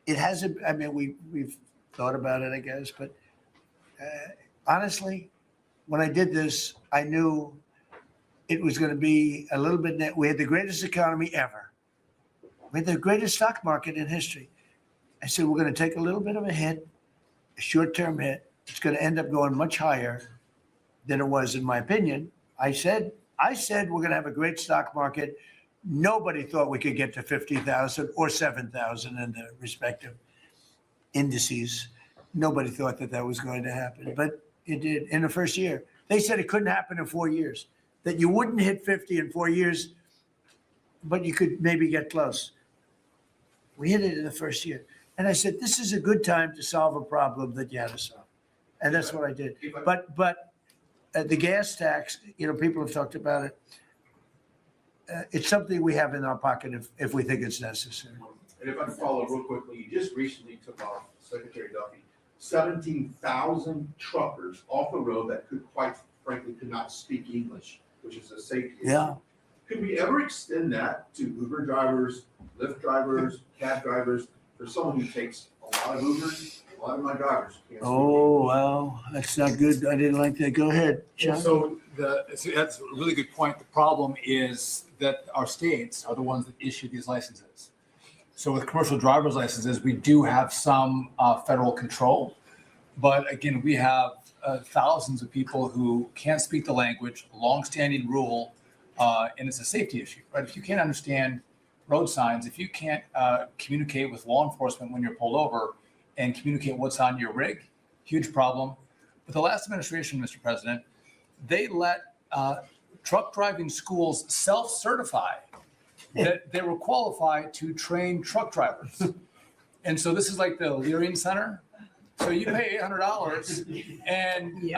A: It hasn't, I mean, we've thought about it, I guess, but honestly, when I did this, I knew it was going to be a little bit, we had the greatest economy ever. We had the greatest stock market in history. I said, we're going to take a little bit of a hit, a short-term hit. It's going to end up going much higher than it was, in my opinion. I said we're going to have a great stock market. Nobody thought we could get to 50,000 or 7,000 in the respective indices. Nobody thought that was going to happen, but it did in the first year. They said it couldn't happen in 4 years, that you wouldn't hit 50 in 4 years, but you could maybe get close. We hit it in the first year. And I said, this is a good time to solve a problem that you had to solve. And that's what I did. But the gas tax, people have talked about it. It's something we have in our pocket if we think it's necessary.
G: And if I can follow real quickly, you just recently took off, Secretary Duffy, 17,000 truckers off the road that quite frankly could not speak English, which is a safety issue.
A: Yeah.
G: Could we ever extend that to Uber drivers, Lyft drivers, cab drivers? For someone who takes a lot of Ubers, a lot of my drivers can't speak
A: Oh, well, that's not good. I didn't like that. Go ahead, John.
H: So that's a really good point. The problem is that our states are the ones that issue these licenses. So with commercial driver's licenses, we do have some federal control. But again, we have thousands of people who can't speak the language, longstanding rule, and it's a safety issue, right? If you can't understand road signs, if you can't communicate with law enforcement when you're pulled over and communicate what's on your rig, huge problem. But the last administration, Mr. President, they let truck driving schools self-certify that they were qualified to train truck drivers. And so this is like the Leering Center. So you pay $800 and you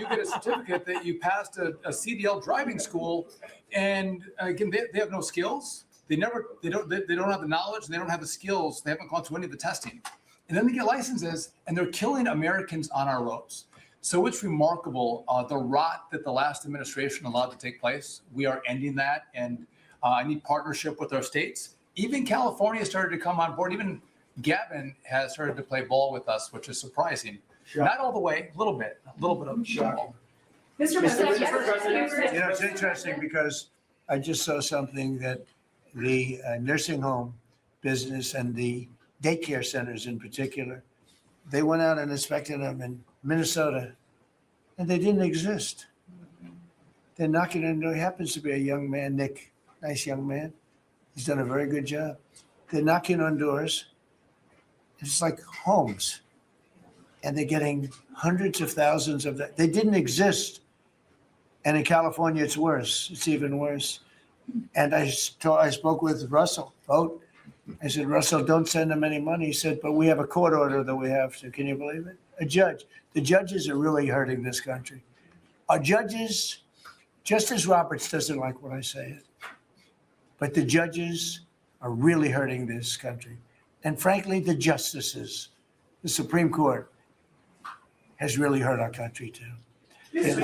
H: get a certificate that you passed a CDL driving school. And again, they have no skills. They don't have the knowledge. They don't have the skills. They haven't gone through any of the testing. And then they get licenses and they're killing Americans on our roads. So it's remarkable, the rot that the last administration allowed to take place. We are ending that. And I need partnership with our states. Even California started to come on board. Even Gavin has started to play ball with us, which is surprising. Not all the way, a little bit of shocking.
F: Mr. President.
A: It's interesting because I just saw something that the nursing home business and the daycare centers in particular, they went out and inspected them in Minnesota and they didn't exist. They're knocking on, there happens to be a young man, Nick, nice young man. He's done a very good job. They're knocking on doors. It's like homes. And they're getting hundreds of thousands of that. They didn't exist. And in California, it's worse. It's even worse. And I spoke with Russell Vogt. I said, Russell, don't send them any money. He said, but we have a court order that we have to. Can you believe it? A judge. The judges are really hurting this country. Our judges, Justice Roberts doesn't like what I say, but the judges are really hurting this country. And frankly, the justices, the Supreme Court, has really hurt our country too.
F: Mr.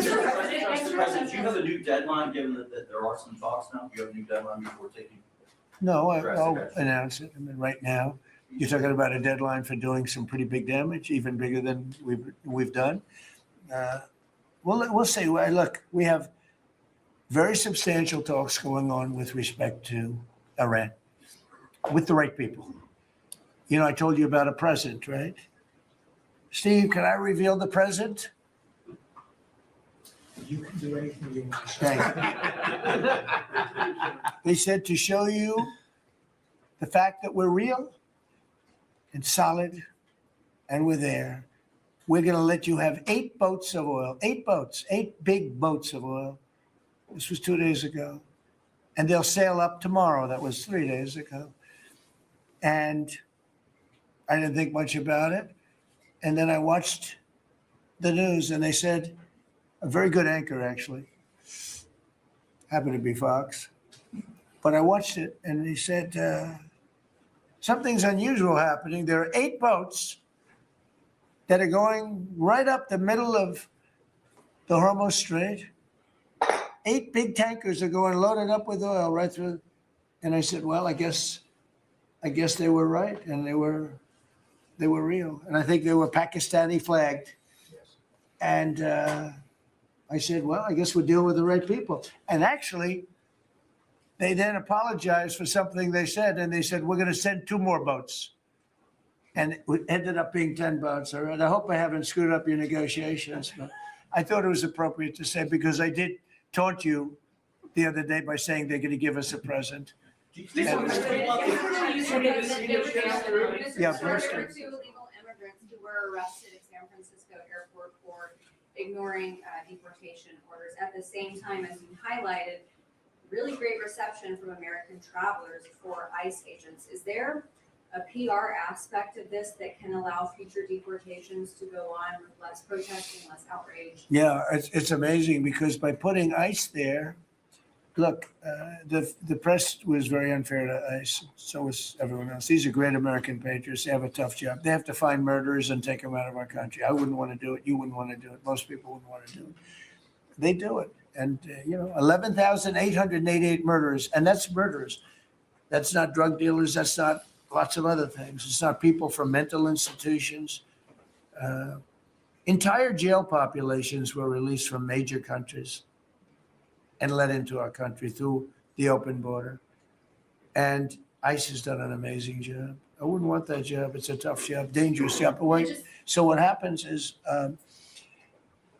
I: Mr. President, do you have a new deadline, given that there are some talks now? Do you have a new deadline before taking?
A: No, I'll announce it. I mean, right now, you're talking about a deadline for doing some pretty big damage, even bigger than we've done. We'll see. Look, we have very substantial talks going on with respect to Iran, with the right people. I told you about a present, right? Steve, can I reveal the present?
B: You can do anything you want.
A: Thank you. They said to show you the fact that we're real and solid and we're there, we're going to let you have 8 boats of oil, 8 boats, 8 big boats of oil This was 2 days ago. And they'll sail up tomorrow. That was 3 days ago. And I didn't think much about it. And then I watched the news and they said, a very good anchor, actually, happened to be Fox. But I watched it and he said, something's unusual happening. There are 8 boats that are going right up the middle of the Hormuz Strait. 8 big tankers are going loaded up with oil right through. And I said, well, I guess they were right, and they were real. And I think they were Pakistani flagged. And I said, well, I guess we're dealing with the right people. And actually, they then apologized for something they said, and they said, we're going to send 2 more boats. And it ended up being 10 boats. All right. I hope I haven't screwed up your negotiations, but I thought it was appropriate to say, because I did taunt you the other day by saying they're going to give us a present.
F: Yeah,
A: Yeah,
F: there were 2 illegal immigrants who were arrested at San Francisco airport for ignoring deportation orders. At the same time, as you highlighted, really great reception from American travelers for ICE agents. Is there a PR aspect of this that can allow future deportations to go on with less protesting, less outrage?
A: Yeah, it's amazing because by putting ICE there, look, the press was very unfair to ICE. So was everyone else. These are great American patriots. They have a tough job. They have to find murderers and take them out of our country. I wouldn't want to do it. You wouldn't want to do it. Most people wouldn't want to do it. They do it. And, 11,888 murderers. And that's murderers. That's not drug dealers. That's not lots of other things. It's not people from mental institutions. Entire jail populations were released from major countries and let into our country through the open border. And ICE has done an amazing job. I wouldn't want that job. It's a tough job, dangerous job. So what happens is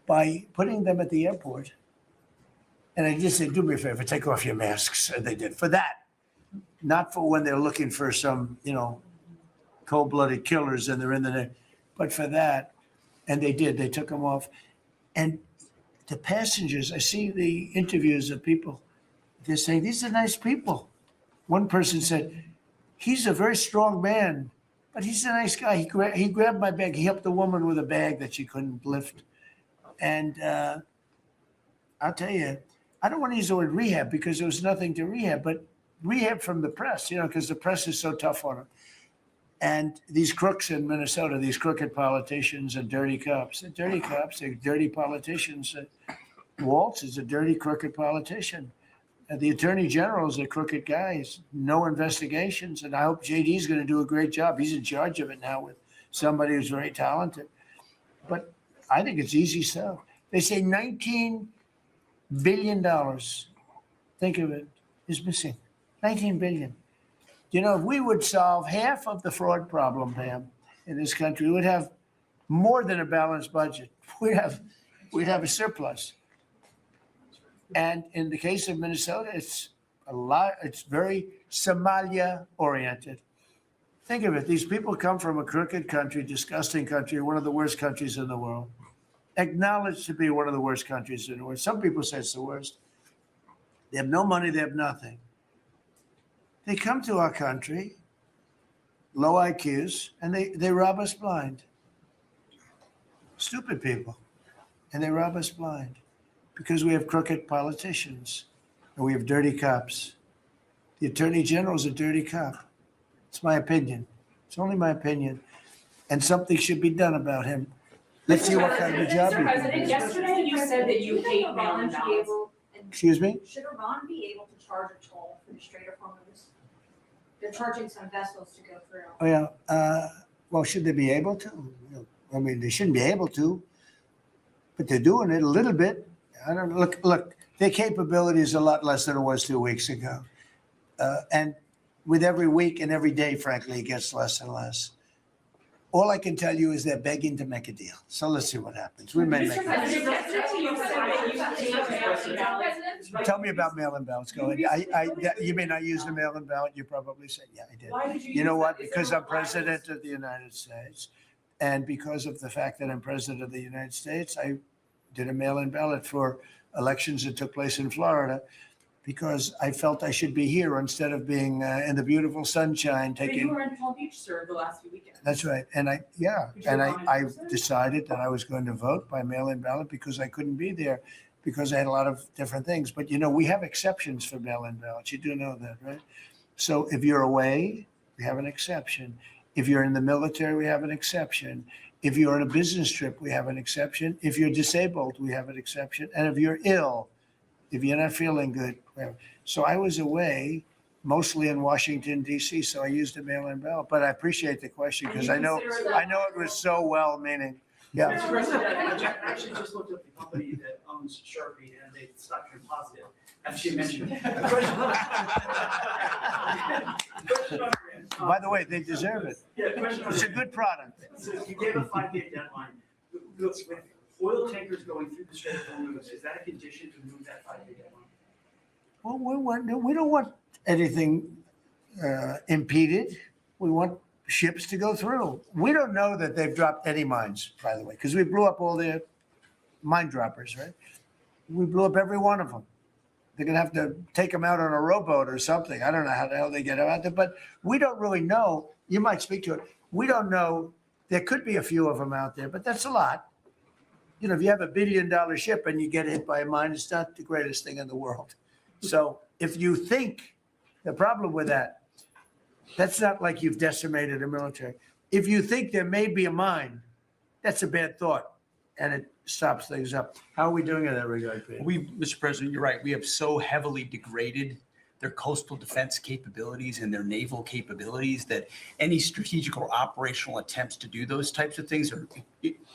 A: by putting them at the airport, and I just said, do me a favor, take off your masks. And they did for that. Not for when they're looking for some, cold-blooded killers and they're in the, but for that. And they did. They took them off. And the passengers, I see the interviews of people. They're saying, these are nice people. One person said, he's a very strong man, but he's a nice guy. He grabbed my bag. He helped the woman with a bag that she couldn't lift. And I'll tell you, I don't want to use the word rehab because there was nothing to rehab, but rehab from the press, because the press is so tough on them. And these crooks in Minnesota, these crooked politicians and dirty cops. They're dirty cops, they're dirty politicians. Waltz is a dirty, crooked politician. And the attorney general is a crooked guy. He's no investigations. And I hope JD is going to do a great job. He's in charge of it now with somebody who's very talented. But I think it's easy stuff. They say $19 billion, think of it, is missing. 19 billion. If we would solve half of the fraud problem, Pam, in this country, we would have more than a balanced budget. We'd have a surplus. And in the case of Minnesota, it's very Somalia oriented. Think of it. These people come from a crooked country, disgusting country, one of the worst countries in the world. Acknowledged to be one of the worst countries in the world. Some people say it's the worst. They have no money, they have nothing. They come to our country, low IQs, and they rob us blind. Stupid people. And they rob us blind because we have crooked politicians and we have dirty cops. The attorney general is a dirty cop. It's my opinion. It's only my opinion. And something should be done about him. Let's see what kind of a job he
J: Mr.
A: can
J: President,
A: do.
J: yesterday you said that you hate mail-in ballots.
A: Excuse me?
E: Should Iran be able to charge a toll for the Strait of Hormuz? They're charging some vessels to go through.
A: Oh, yeah. Well, should they be able to? I mean, they shouldn't be able to, but they're doing it a little bit. I don't know. Look, their capability is a lot less than it was 2 weeks ago. And with every week and every day, frankly, it gets less and less. All I can tell you is they're begging to make a deal. So let's see what happens. We may make
J: Mr.
A: a
J: President, yesterday you said that you hate mail-in ballots.
A: deal. Tell me about mail-in ballots. Go ahead. You may not use the mail-in ballot. You probably said, yeah, I did.
J: Why did you
A: You know
J: use
A: what?
J: that? Is
A: Because
J: there
A: I'm
J: a bias?
A: president of the United States. And because of the fact that I'm president of the United States, I did a mail-in ballot for elections that took place in Florida, because I felt I should be here instead of being in the beautiful sunshine
J: But you
A: taking.
J: were in Palm Beach, sir, the last few weekends.
A: That's right. And I decided that I was going to vote by mail-in ballot because I couldn't be there because I had a lot of different things. But we have exceptions for mail-in ballots. You do know that, right? So if you're away, we have an exception. If you're in the military, we have an exception. If you're on a business trip, we have an exception. If you're disabled, we have an exception. And if you're ill, if you're not feeling good. So I was away, mostly in Washington, D.C., so I used a mail-in ballot. But I appreciate the question because I know it was so well-meaning. Yeah.
K: Mr. President, I actually just looked up the company that owns Sharpie and they stopped turned positive. And she mentioned.
A: By the way, they deserve it.
K: Yeah, question on
A: It's a
K: that.
A: good product.
K: So you gave a 5-day deadline. With oil tankers going through the Strait of Hormuz, is that a condition to move that 5-day deadline?
A: Well, we don't want anything impeded. We want ships to go through. We don't know that they've dropped any mines, by the way, because we blew up all their mine droppers, right? We blew up every one of them. They're going to have to take them out on a rowboat or something. I don't know how the hell they get out there, but we don't really know. You might speak to it. We don't know. There could be a few of them out there, but that's a lot. If you have $1 billion ship and you get hit by a mine, it's not the greatest thing in the world. So if you think the problem with that, that's not like you've decimated a military. If you think there may be a mine, that's a bad thought, and it stops things up. How are we doing in that regard, Peter?
C: Mr. President, you're right. We have so heavily degraded their coastal defense capabilities and their naval capabilities that any strategic or operational attempts to do those types of things are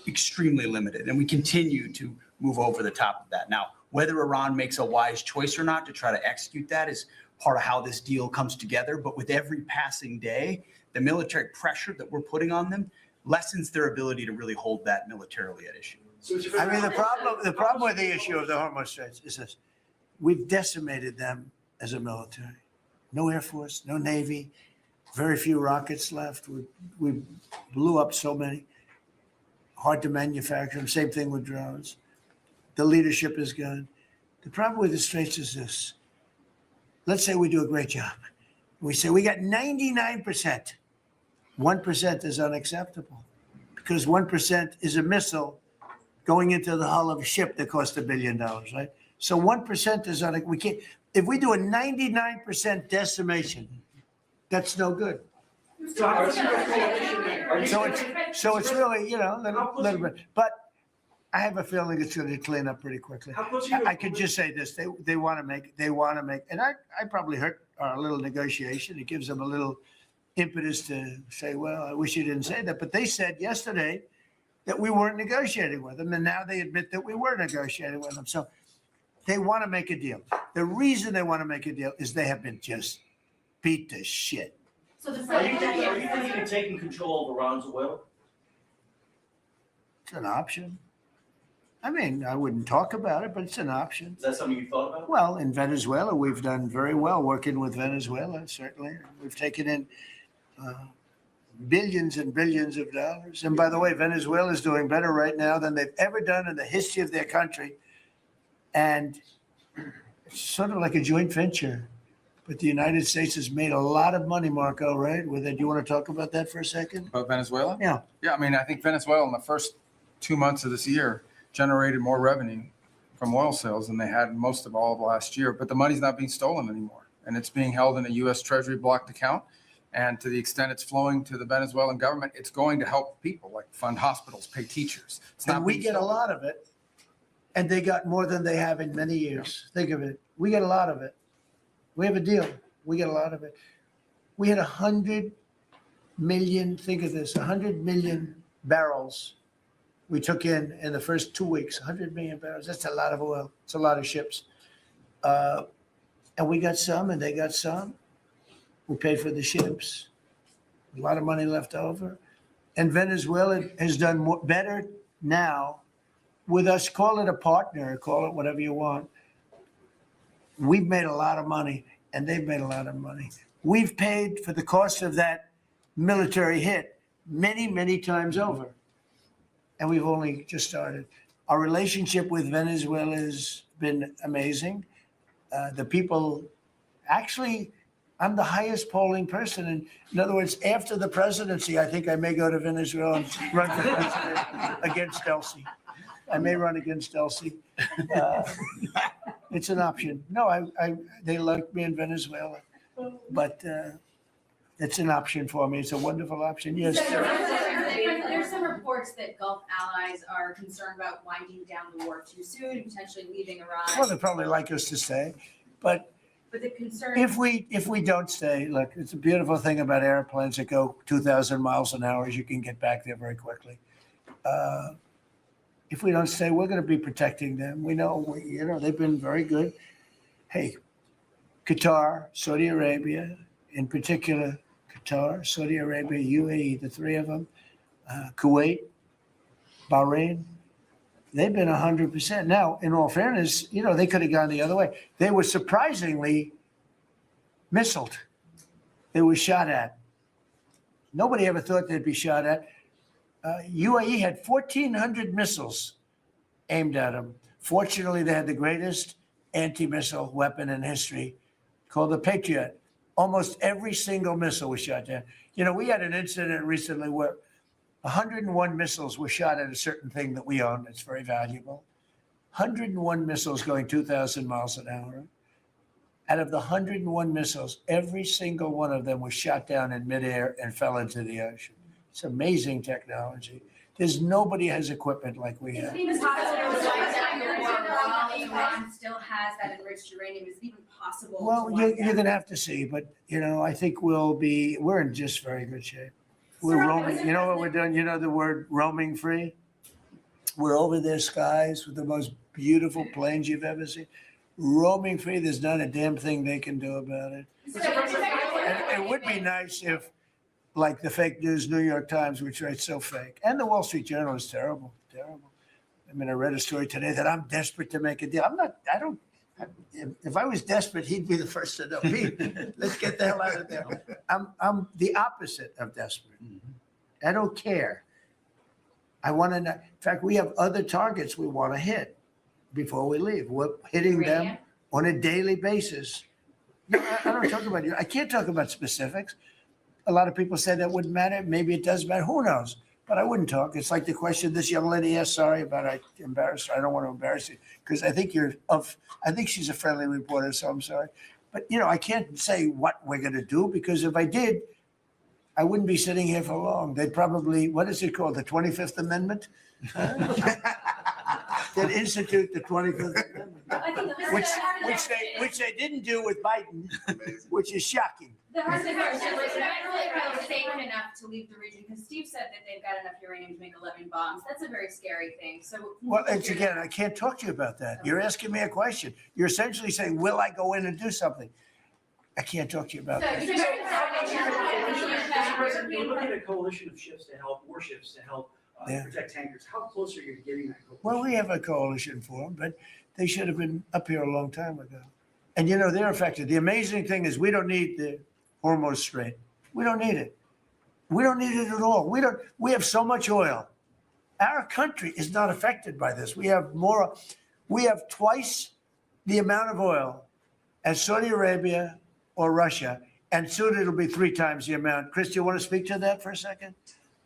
C: extremely limited. And we continue to move over the top of that. Now, whether Iran makes a wise choice or not to try to execute that is part of how this deal comes together. But with every passing day, the military pressure that we're putting on them lessens their ability to really hold that militarily at issue.
A: I mean, the problem with the issue of the Hormuz Straits is this: we've decimated them as a military. No Air Force, no Navy, very few rockets left. We blew up so many. Hard to manufacture them. Same thing with drones. The leadership is gone. The problem with the Straits is this. Let's say we do a great job. We say we got 99%. 1% is unacceptable because 1% is a missile going into the hull of a ship that cost $1 billion, right? So 1% is we can't. If we do a 99% decimation, that's no good. So it's really a little bit. But I have a feeling it's going to clean up pretty quickly. I could just say this: they want to make, and I probably hurt our little negotiation. It gives them a little impetus to say, well, I wish you didn't say that. But they said yesterday that we weren't negotiating with them, and now they admit that we were negotiating with them. So they want to make a deal. The reason they want to make a deal is they have been just beat to shit.
F: So the
I: Are you
F: President.
I: thinking of taking control of Iran's oil?
A: It's an option. I mean, I wouldn't talk about it, but it's an option.
I: Is that something you thought about?
A: Well, in Venezuela, we've done very well working with Venezuela, certainly. We've taken in billions and billions of dollars. And by the way, Venezuela is doing better right now than they've ever done in the history of their country. And it's sort of like a joint venture. But the United States has made a lot of money, Marco, right? With it. Do you want to talk about that for a second?
L: About Venezuela?
A: Yeah.
L: Yeah, I mean, I think Venezuela in the first 2 months of this year generated more revenue from oil sales than they had most of all of last year. But the money's not being stolen anymore. And it's being held in a U.S. Treasury blocked account. And to the extent it's flowing to the Venezuelan government, it's going to help people, like fund hospitals, pay teachers. It's not
A: And we
L: being
A: get a
L: stolen.
A: lot of it. And they got more than they have in many years. Think of it. We get a lot of it. We have a deal. We get a lot of it. We had 100 million, think of this, 100 million barrels we took in the first 2 weeks. 100 million barrels. That's a lot of oil. It's a lot of ships. And we got some and they got some. We paid for the ships. A lot of money left over. And Venezuela has done better now with us. Call it a partner, call it whatever you want. We've made a lot of money and they've made a lot of money. We've paid for the cost of that military hit many, many times over. And we've only just started. Our relationship with Venezuela is been amazing. The people, actually, I'm the highest polling person. In other words, after the presidency, I think I may go to Venezuela and run for president against Elsie. I may run against Elsie. It's an option. No, they like me in Venezuela, but it's an option for me. It's a wonderful option. Yes.
F: There's some reports that Gulf allies are concerned about winding down the war too soon, potentially leaving Iran.
A: Well, they'd probably like us to stay, but
F: But the concern.
A: if we don't stay, look, it's a beautiful thing about airplanes that go 2,000 miles an hour is you can get back there very quickly. If we don't stay, we're going to be protecting them. We know, they've been very good. Hey, Qatar, Saudi Arabia, in particular, Qatar, Saudi Arabia, UAE, the three of them, Kuwait, Bahrain, they've been 100%. Now, in all fairness, they could have gone the other way. They were surprisingly missiled. They were shot at. Nobody ever thought they'd be shot at. UAE had 1,400 missiles aimed at them. Fortunately, they had the greatest anti-missile weapon in history called the Patriot. Almost every single missile was shot down. We had an incident recently where 101 missiles were shot at a certain thing that we own. It's very valuable. 101 missiles going 2,000 miles an hour. Out of the 101 missiles, every single one of them was shot down in midair and fell into the ocean. It's amazing technology. There's nobody has equipment like we have.
F: Is it even possible to wind down the war while Iran still has that enriched uranium? Is it even possible?
A: Well,
F: to wind
A: you're
F: down?
A: going to have to see, but I think we're in just very good shape. We're roaming. You know what we're doing? You know the word roaming free? We're over their skies with the most beautiful planes you've ever seen. Roaming free, there's not a damn thing they can do about it. And it would be nice if, like the fake news New York Times, which writes so fake, and the Wall Street Journal is terrible, terrible. I read a story today that I'm desperate to make a deal. If I was desperate, he'd be the first to know. Let's get the hell out of there. I'm the opposite of desperate. I don't care. I want to know. In fact, we have other targets we want to hit before we leave. We're hitting them on a daily basis. No, I don't talk about you. I can't talk about specifics. A lot of people say that wouldn't matter. Maybe it does matter. Who knows? But I wouldn't talk. It's like the question this young lady asked. Sorry about I embarrassed her. I don't want to embarrass you because I think I think she's a friendly reporter, so I'm sorry. But I can't say what we're going to do because if I did, I wouldn't be sitting here for long. They'd probably, what is it called? The 25th Amendment? They'd institute the 25th Amendment, which they didn't do with Biden, which is shocking.
F: The hard thing is really safe enough to leave the region because Steve said that they've got enough uranium to make 11 bombs. That's a very scary thing. So,
A: well, it's again, I can't talk to you about that. You're asking me a question. You're essentially saying, will I go in and do something? I can't talk to you about that.
K: You're looking at a coalition of ships to help, warships to help protect tankers. How close are you to getting that coalition?
A: Well, we have a coalition for them, but they should have been up here a long time ago. And they're affected. The amazing thing is we don't need the Hormuz Strait. We don't need it. We don't need it at all. We have so much oil. Our country is not affected by this. We have twice the amount of oil as Saudi Arabia or Russia, and soon it'll be 3 times the amount. Chris, do you want to speak to that for a second?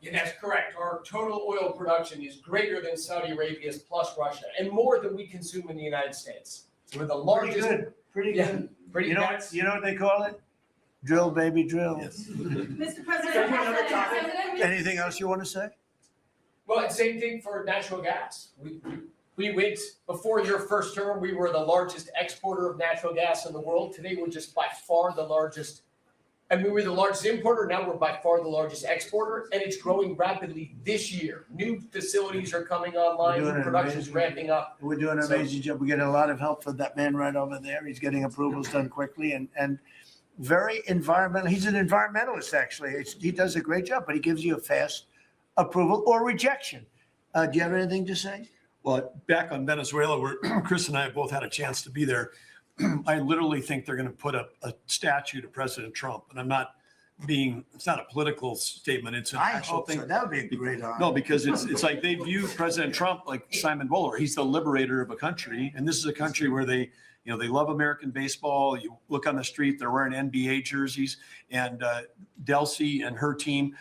M: Yeah, that's correct. Our total oil production is greater than Saudi Arabia's plus Russia, and more than we consume in the United States. We're the largest.
A: Pretty
M: Yeah,
A: good.
M: pretty.
A: You know what they call it? Drill, baby, drill.
E: Mr. President.
A: Anything else you want to say?
M: Well, it's same thing for natural gas. We went before your first term. We were the largest exporter of natural gas in the world. Today, we're just by far the largest. We were the largest importer. Now we're by far the largest exporter, and it's growing rapidly this year. New facilities are coming online. New production's ramping up.
A: We're doing an amazing job. We're getting a lot of help from that man right over there. He's getting approvals done quickly and very environmental. He's an environmentalist, actually. He does a great job, but he gives you a fast approval or rejection. Do you have anything to say?
N: Well, back on Venezuela, where Chris and I have both had a chance to be there, I literally think they're going to put up a statue to President Trump. And I'm not being, it's not a political statement, it's an
A: I
N: actual
A: hope
N: thing.
A: so. That would be a great honor.
N: No, because it's like they view President Trump like Simon Bowler. He's the liberator of a country. And this is a country where they love American baseball. You look on the street, they're wearing NBA jerseys. And Delcy and her team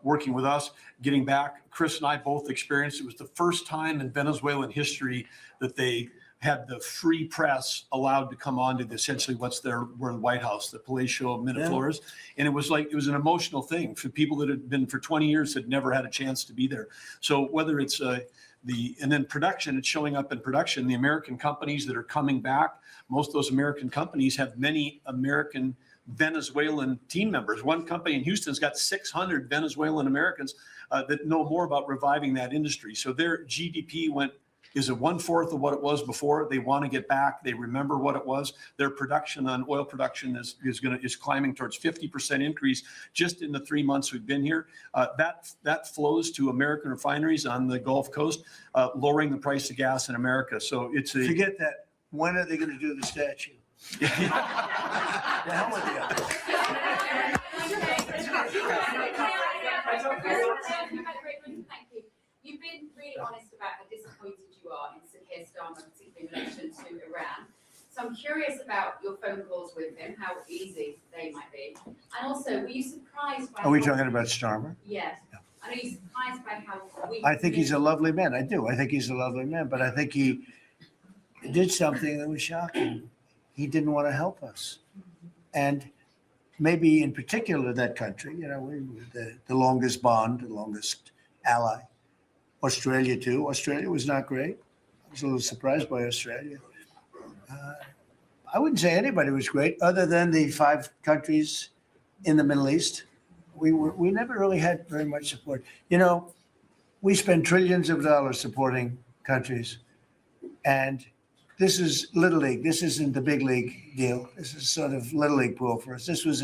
N: working with us, getting back. Chris and I both experienced, it was the first time in Venezuelan history that they had the free press allowed to come on to essentially we're in the White House, the Palacio Miraflores. And it was an emotional thing for people that had been for 20 years had never had a chance to be there. So whether it's and then production, it's showing up in production. The American companies that are coming back, most of those American companies have many American Venezuelan team members. One company in Houston's got 600 Venezuelan Americans that know more about reviving that industry. So their GDP is a 1/4 of what it was before. They want to get back. They remember what it was. Their production on oil production is climbing towards 50% increase just in the 3 months we've been here. That flows to American refineries on the Gulf Coast, lowering the price of gas in America. So it's a
A: Forget that. When are they going to do the statue? The hell with
F: Thank you. You've been really honest about how disappointed you are in Sir Keir Starmer, particularly in relation to Iran. So I'm curious about your phone calls with him, how easy they might be. And also, were you surprised by...
A: Are we talking about Starmer?
F: Yes. Are you surprised by how weak...
A: I think he's a lovely man. I do. I think he's a lovely man, but I think he did something that was shocking. He didn't want to help us. And maybe in particular that country, we were the longest bond, the longest ally. Australia too. Australia was not great. I was a little surprised by Australia. I wouldn't say anybody was great other than the 5 countries in the Middle East. We never really had very much support. We spend trillions of dollars supporting countries, and this is Little League. This isn't the big league deal. This is sort of Little League pool for us. This was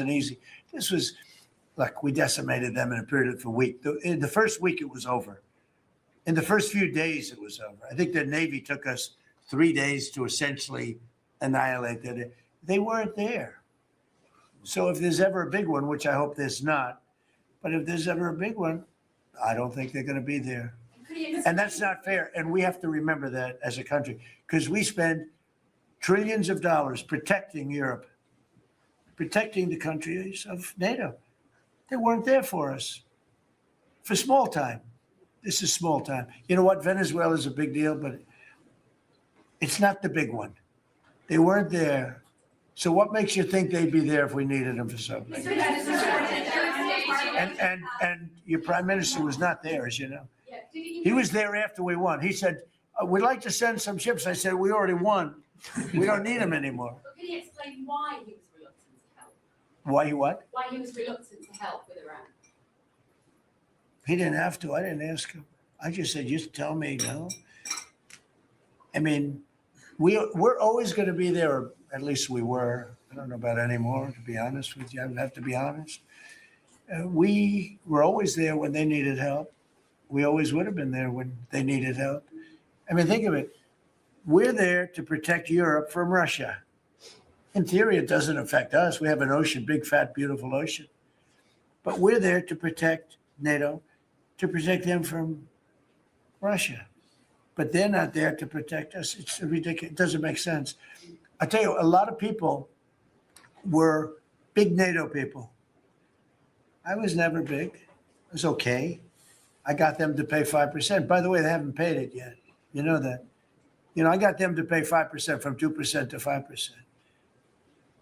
A: we decimated them in a period of a week. In the first week, it was over. In the first few days, it was over. I think the Navy took us 3 days to essentially annihilate it. They weren't there. So if there's ever a big one, which I hope there's not, but if there's ever a big one, I don't think they're going to be there. And that's not fair. And we have to remember that as a country, because we spend trillions of dollars protecting Europe, protecting the countries of NATO. They weren't there for us for small time. This is small time. You know what? Venezuela is a big deal, but it's not the big one. They weren't there. So what makes you think they'd be there if we needed them for something? And your prime minister was not there, as you know. He was there after we won. He said, we'd like to send some ships. I said, we already won. We don't need them anymore.
F: Can you explain why he was reluctant to help?
A: Why what?
F: Why he was reluctant to help with Iran?
A: He didn't have to. I didn't ask him. I just said, just tell me no. I mean, we're always going to be there, or at least we were. I don't know about anymore, to be honest with you. I would have to be honest. We were always there when they needed help. We always would have been there when they needed help. I mean, think of it. We're there to protect Europe from Russia. In theory, it doesn't affect us. We have an ocean, big, fat, beautiful ocean. But we're there to protect NATO, to protect them from Russia. But they're not there to protect us. It's ridiculous. It doesn't make sense. I tell you, a lot of people were big NATO people. I was never big. It was okay. I got them to pay 5%. By the way, they haven't paid it yet. You know that. I got them to pay 5% from 2% to 5%.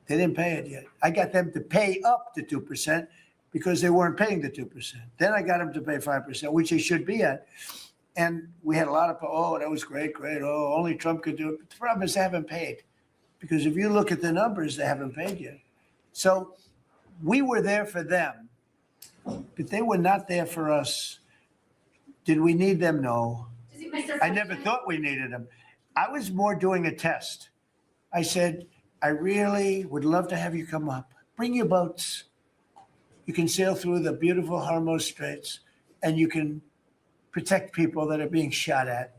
A: They didn't pay it yet. I got them to pay up to 2% because they weren't paying the 2%. Then I got them to pay 5%, which they should be at. And we had a lot of, that was great. Oh, only Trump could do it. But the problem is they haven't paid. Because if you look at the numbers, they haven't paid yet. So we were there for them, but they were not there for us. Did we need them? No. I never thought we needed them. I was more doing a test. I said, I really would love to have you come up. Bring your boats. You can sail through the beautiful Hormuz Straits, and you can protect people that are being shot at.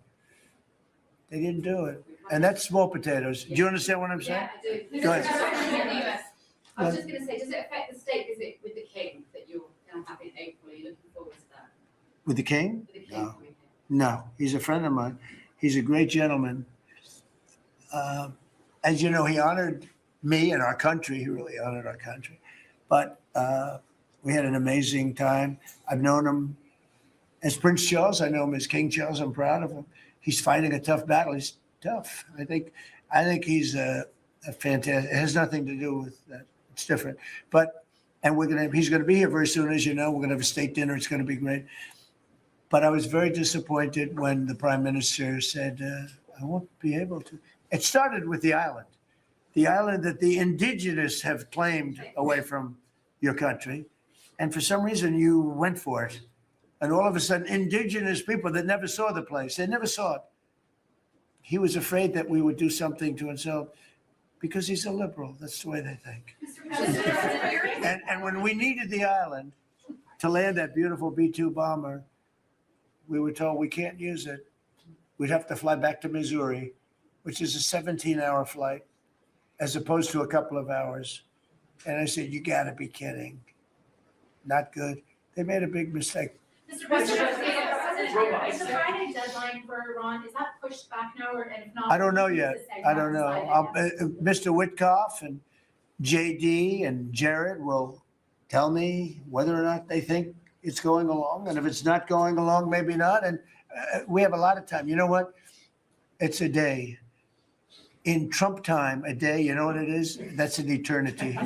A: They didn't do it. And that's small potatoes. Do you understand what I'm saying?
F: Yeah, I do.
A: Go ahead.
F: I was just going to say, does it affect the state visit with the king? gonna happen in April? Are you looking forward to that?
A: With the king?
F: With the king
A: No.
F: coming in?
A: No, he's a friend of mine. He's a great gentleman. As you know, he honored me and our country. He really honored our country. But we had an amazing time. I've known him as Prince Charles. I know him as King Charles. I'm proud of him. He's fighting a tough battle. He's tough. I think he's a fantastic. It has nothing to do with that. It's different. But he's gonna be here very soon, as you know. We're gonna have a state dinner. It's gonna be great. But I was very disappointed when the prime minister said, I won't be able to. It started with the island that the indigenous have claimed away from your country. And for some reason, you went for it. And all of a sudden, indigenous people that never saw the place, they never saw it. He was afraid that we would do something to insult because he's a liberal. That's the way they think. And when we needed the island to land that beautiful B-2 bomber, we were told we can't use it. We'd have to fly back to Missouri, which is a 17-hour flight, as opposed to a couple of hours. And I said, you gotta be kidding. Not good. They made a big mistake.
J: Mr. President, is the Friday deadline for Iran, is that pushed back now, or and if not?
A: I don't know yet. I don't know. Mr. Witkoff and JD and Jared will tell me whether or not they think it's going along. And if it's not going along, maybe not. And we have a lot of time. You know what? It's a day. In Trump time, a day, you know what it is? That's an eternity.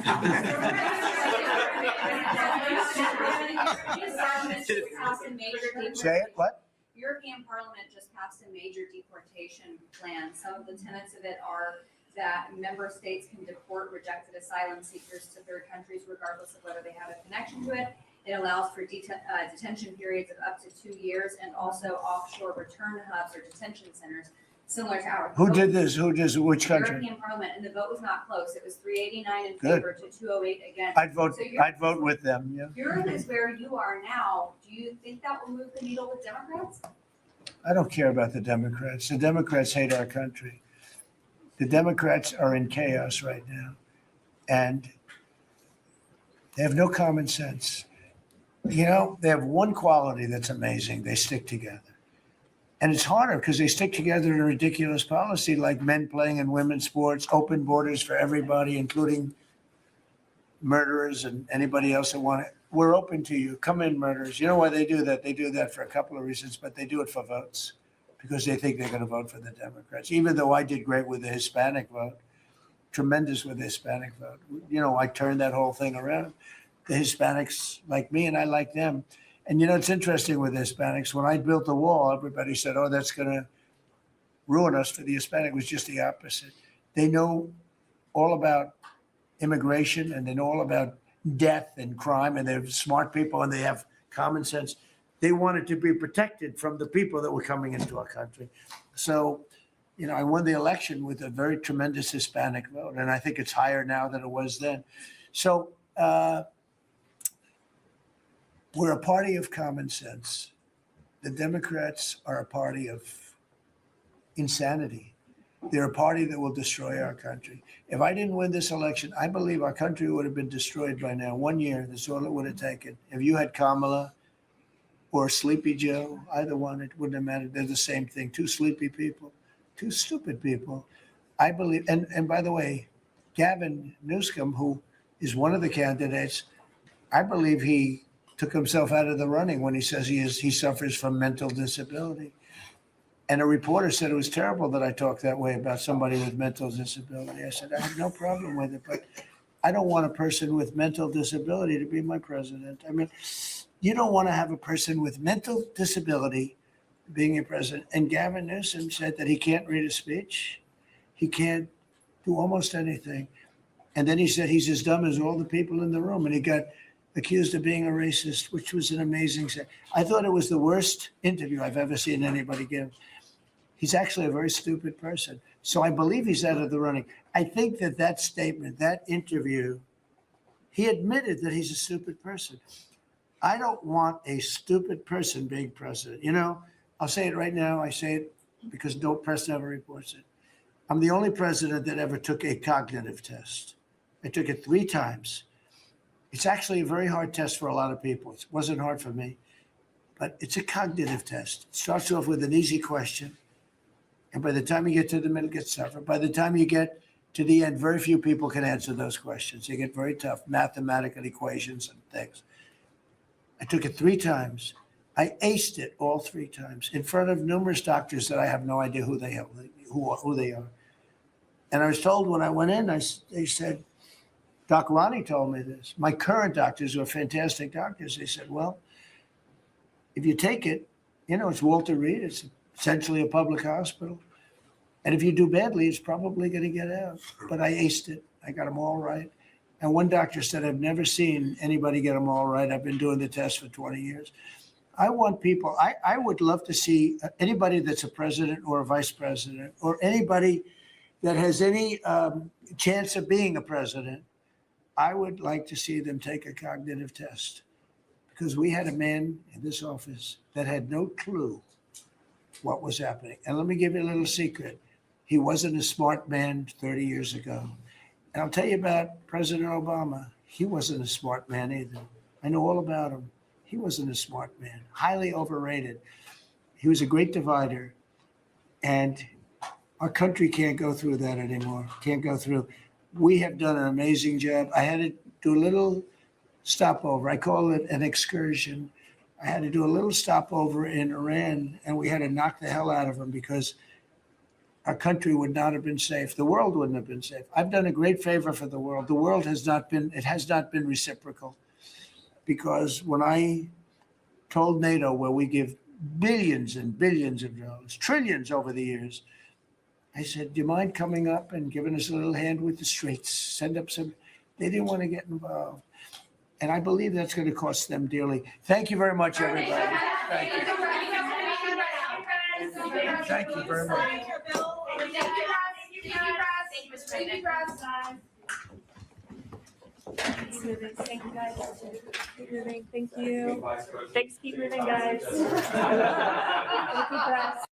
A: Say it, what?
F: European Parliament just passed a major deportation plan. Some of the tenets of it are that member states can deport rejected asylum seekers to third countries regardless of whether they have a connection to it. It allows for detention periods of up to 2 years and also offshore return hubs or detention centers similar to ours.
A: Who did this? Which country?
F: European Parliament, and the vote was not close. It was 389 in
A: Good.
F: favor to 208 against.
A: I'd vote
F: So Europe
A: with them, yeah.
F: Europe is where you are now. Do you think that will move the needle with Democrats?
A: I don't care about the Democrats. The Democrats hate our country. The Democrats are in chaos right now. And they have no common sense. You know, they have one quality that's amazing. They stick together. And it's harder because they stick together in a ridiculous policy like men playing in women's sports, open borders for everybody, including murderers and anybody else that want it. We're open to you. Come in, murderers. You know why they do that? They do that for a couple of reasons, but they do it for votes because they think they're going to vote for the Democrats. Even though I did great with the Hispanic vote, tremendous with the Hispanic vote. You know, I turned that whole thing around. The Hispanics like me and I like them. And you know, it's interesting with Hispanics. When I built the wall, everybody said, oh, that's going to ruin us for the Hispanic. It was just the opposite. They know all about immigration and they know all about death and crime, and they're smart people and they have common sense. They wanted to be protected from the people that were coming into our country. So, you know, I won the election with a very tremendous Hispanic vote, and I think it's higher now than it was then. So we're a party of common sense. The Democrats are a party of insanity. They're a party that will destroy our country. If I didn't win this election, I believe our country would have been destroyed by now. 1 year, that's all it would have taken. If you had Kamala or Sleepy Joe, either one, it wouldn't have mattered. They're the same thing. Two sleepy people, two stupid people. I believe, and by the way, Gavin Newsom, who is one of the candidates, I believe he took himself out of the running when he says he suffers from mental disability. And a reporter said it was terrible that I talked that way about somebody with mental disability. I said, I have no problem with it, but I don't want a person with mental disability to be my president. I mean, you don't want to have a person with mental disability being your president. And Gavin Newsom said that he can't read a speech. He can't do almost anything. And then he said he's as dumb as all the people in the room. And he got accused of being a racist, which was an amazing thing. I thought it was the worst interview I've ever seen anybody give. He's actually a very stupid person. So I believe he's out of the running. I think that statement, that interview, he admitted that he's a stupid person. I don't want a stupid person being president. You know, I'll say it right now. I say it because no press never reports it. I'm the only president that ever took a cognitive test. I took it 3 times. It's actually a very hard test for a lot of people. It wasn't hard for me, but it's a cognitive test. It starts off with an easy question. And by the time you get to the middle, it gets tougher. By the time you get to the end, very few people can answer those questions. They get very tough mathematical equations and things. I took it 3 times. I aced it all 3 times in front of numerous doctors that I have no idea who they are. And I was told when I went in, they said, Doc Ronnie told me this. My current doctors were fantastic doctors. They said, well, if you take it, it's Walter Reed. It's essentially a public hospital. And if you do badly, it's probably going to get out. But I aced it. I got them all right. And one doctor said, I've never seen anybody get them all right. I've been doing the test for 20 years. I want people, I would love to see anybody that's a president or a vice president or anybody that has any chance of being a president. I would like to see them take a cognitive test, because we had a man in this office that had no clue what was happening. And let me give you a little secret. He wasn't a smart man 30 years ago. And I'll tell you about President Obama. He wasn't a smart man either. I know all about him. He wasn't a smart man, highly overrated. He was a great divider. And our country can't go through that anymore. Can't go through. We have done an amazing job. I had to do a little stopover. I call it an excursion. I had to do a little stopover in Iran, and we had to knock the hell out of them because our country would not have been safe. The world wouldn't have been safe. I've done a great favor for the world. The world has not been reciprocal, because when I told NATO, where we give billions and billions of dollars, trillions over the years, I said, do you mind coming up and giving us a little hand with the streets? Send up some. They didn't want to get involved. And I believe that's going to cost them dearly. Thank you very much, everybody. Thank you. Thank you very much.
J: Keep moving. Thank you, guys. Keep moving. Thank you. Thanks. Keep moving, guys. Thank you, press.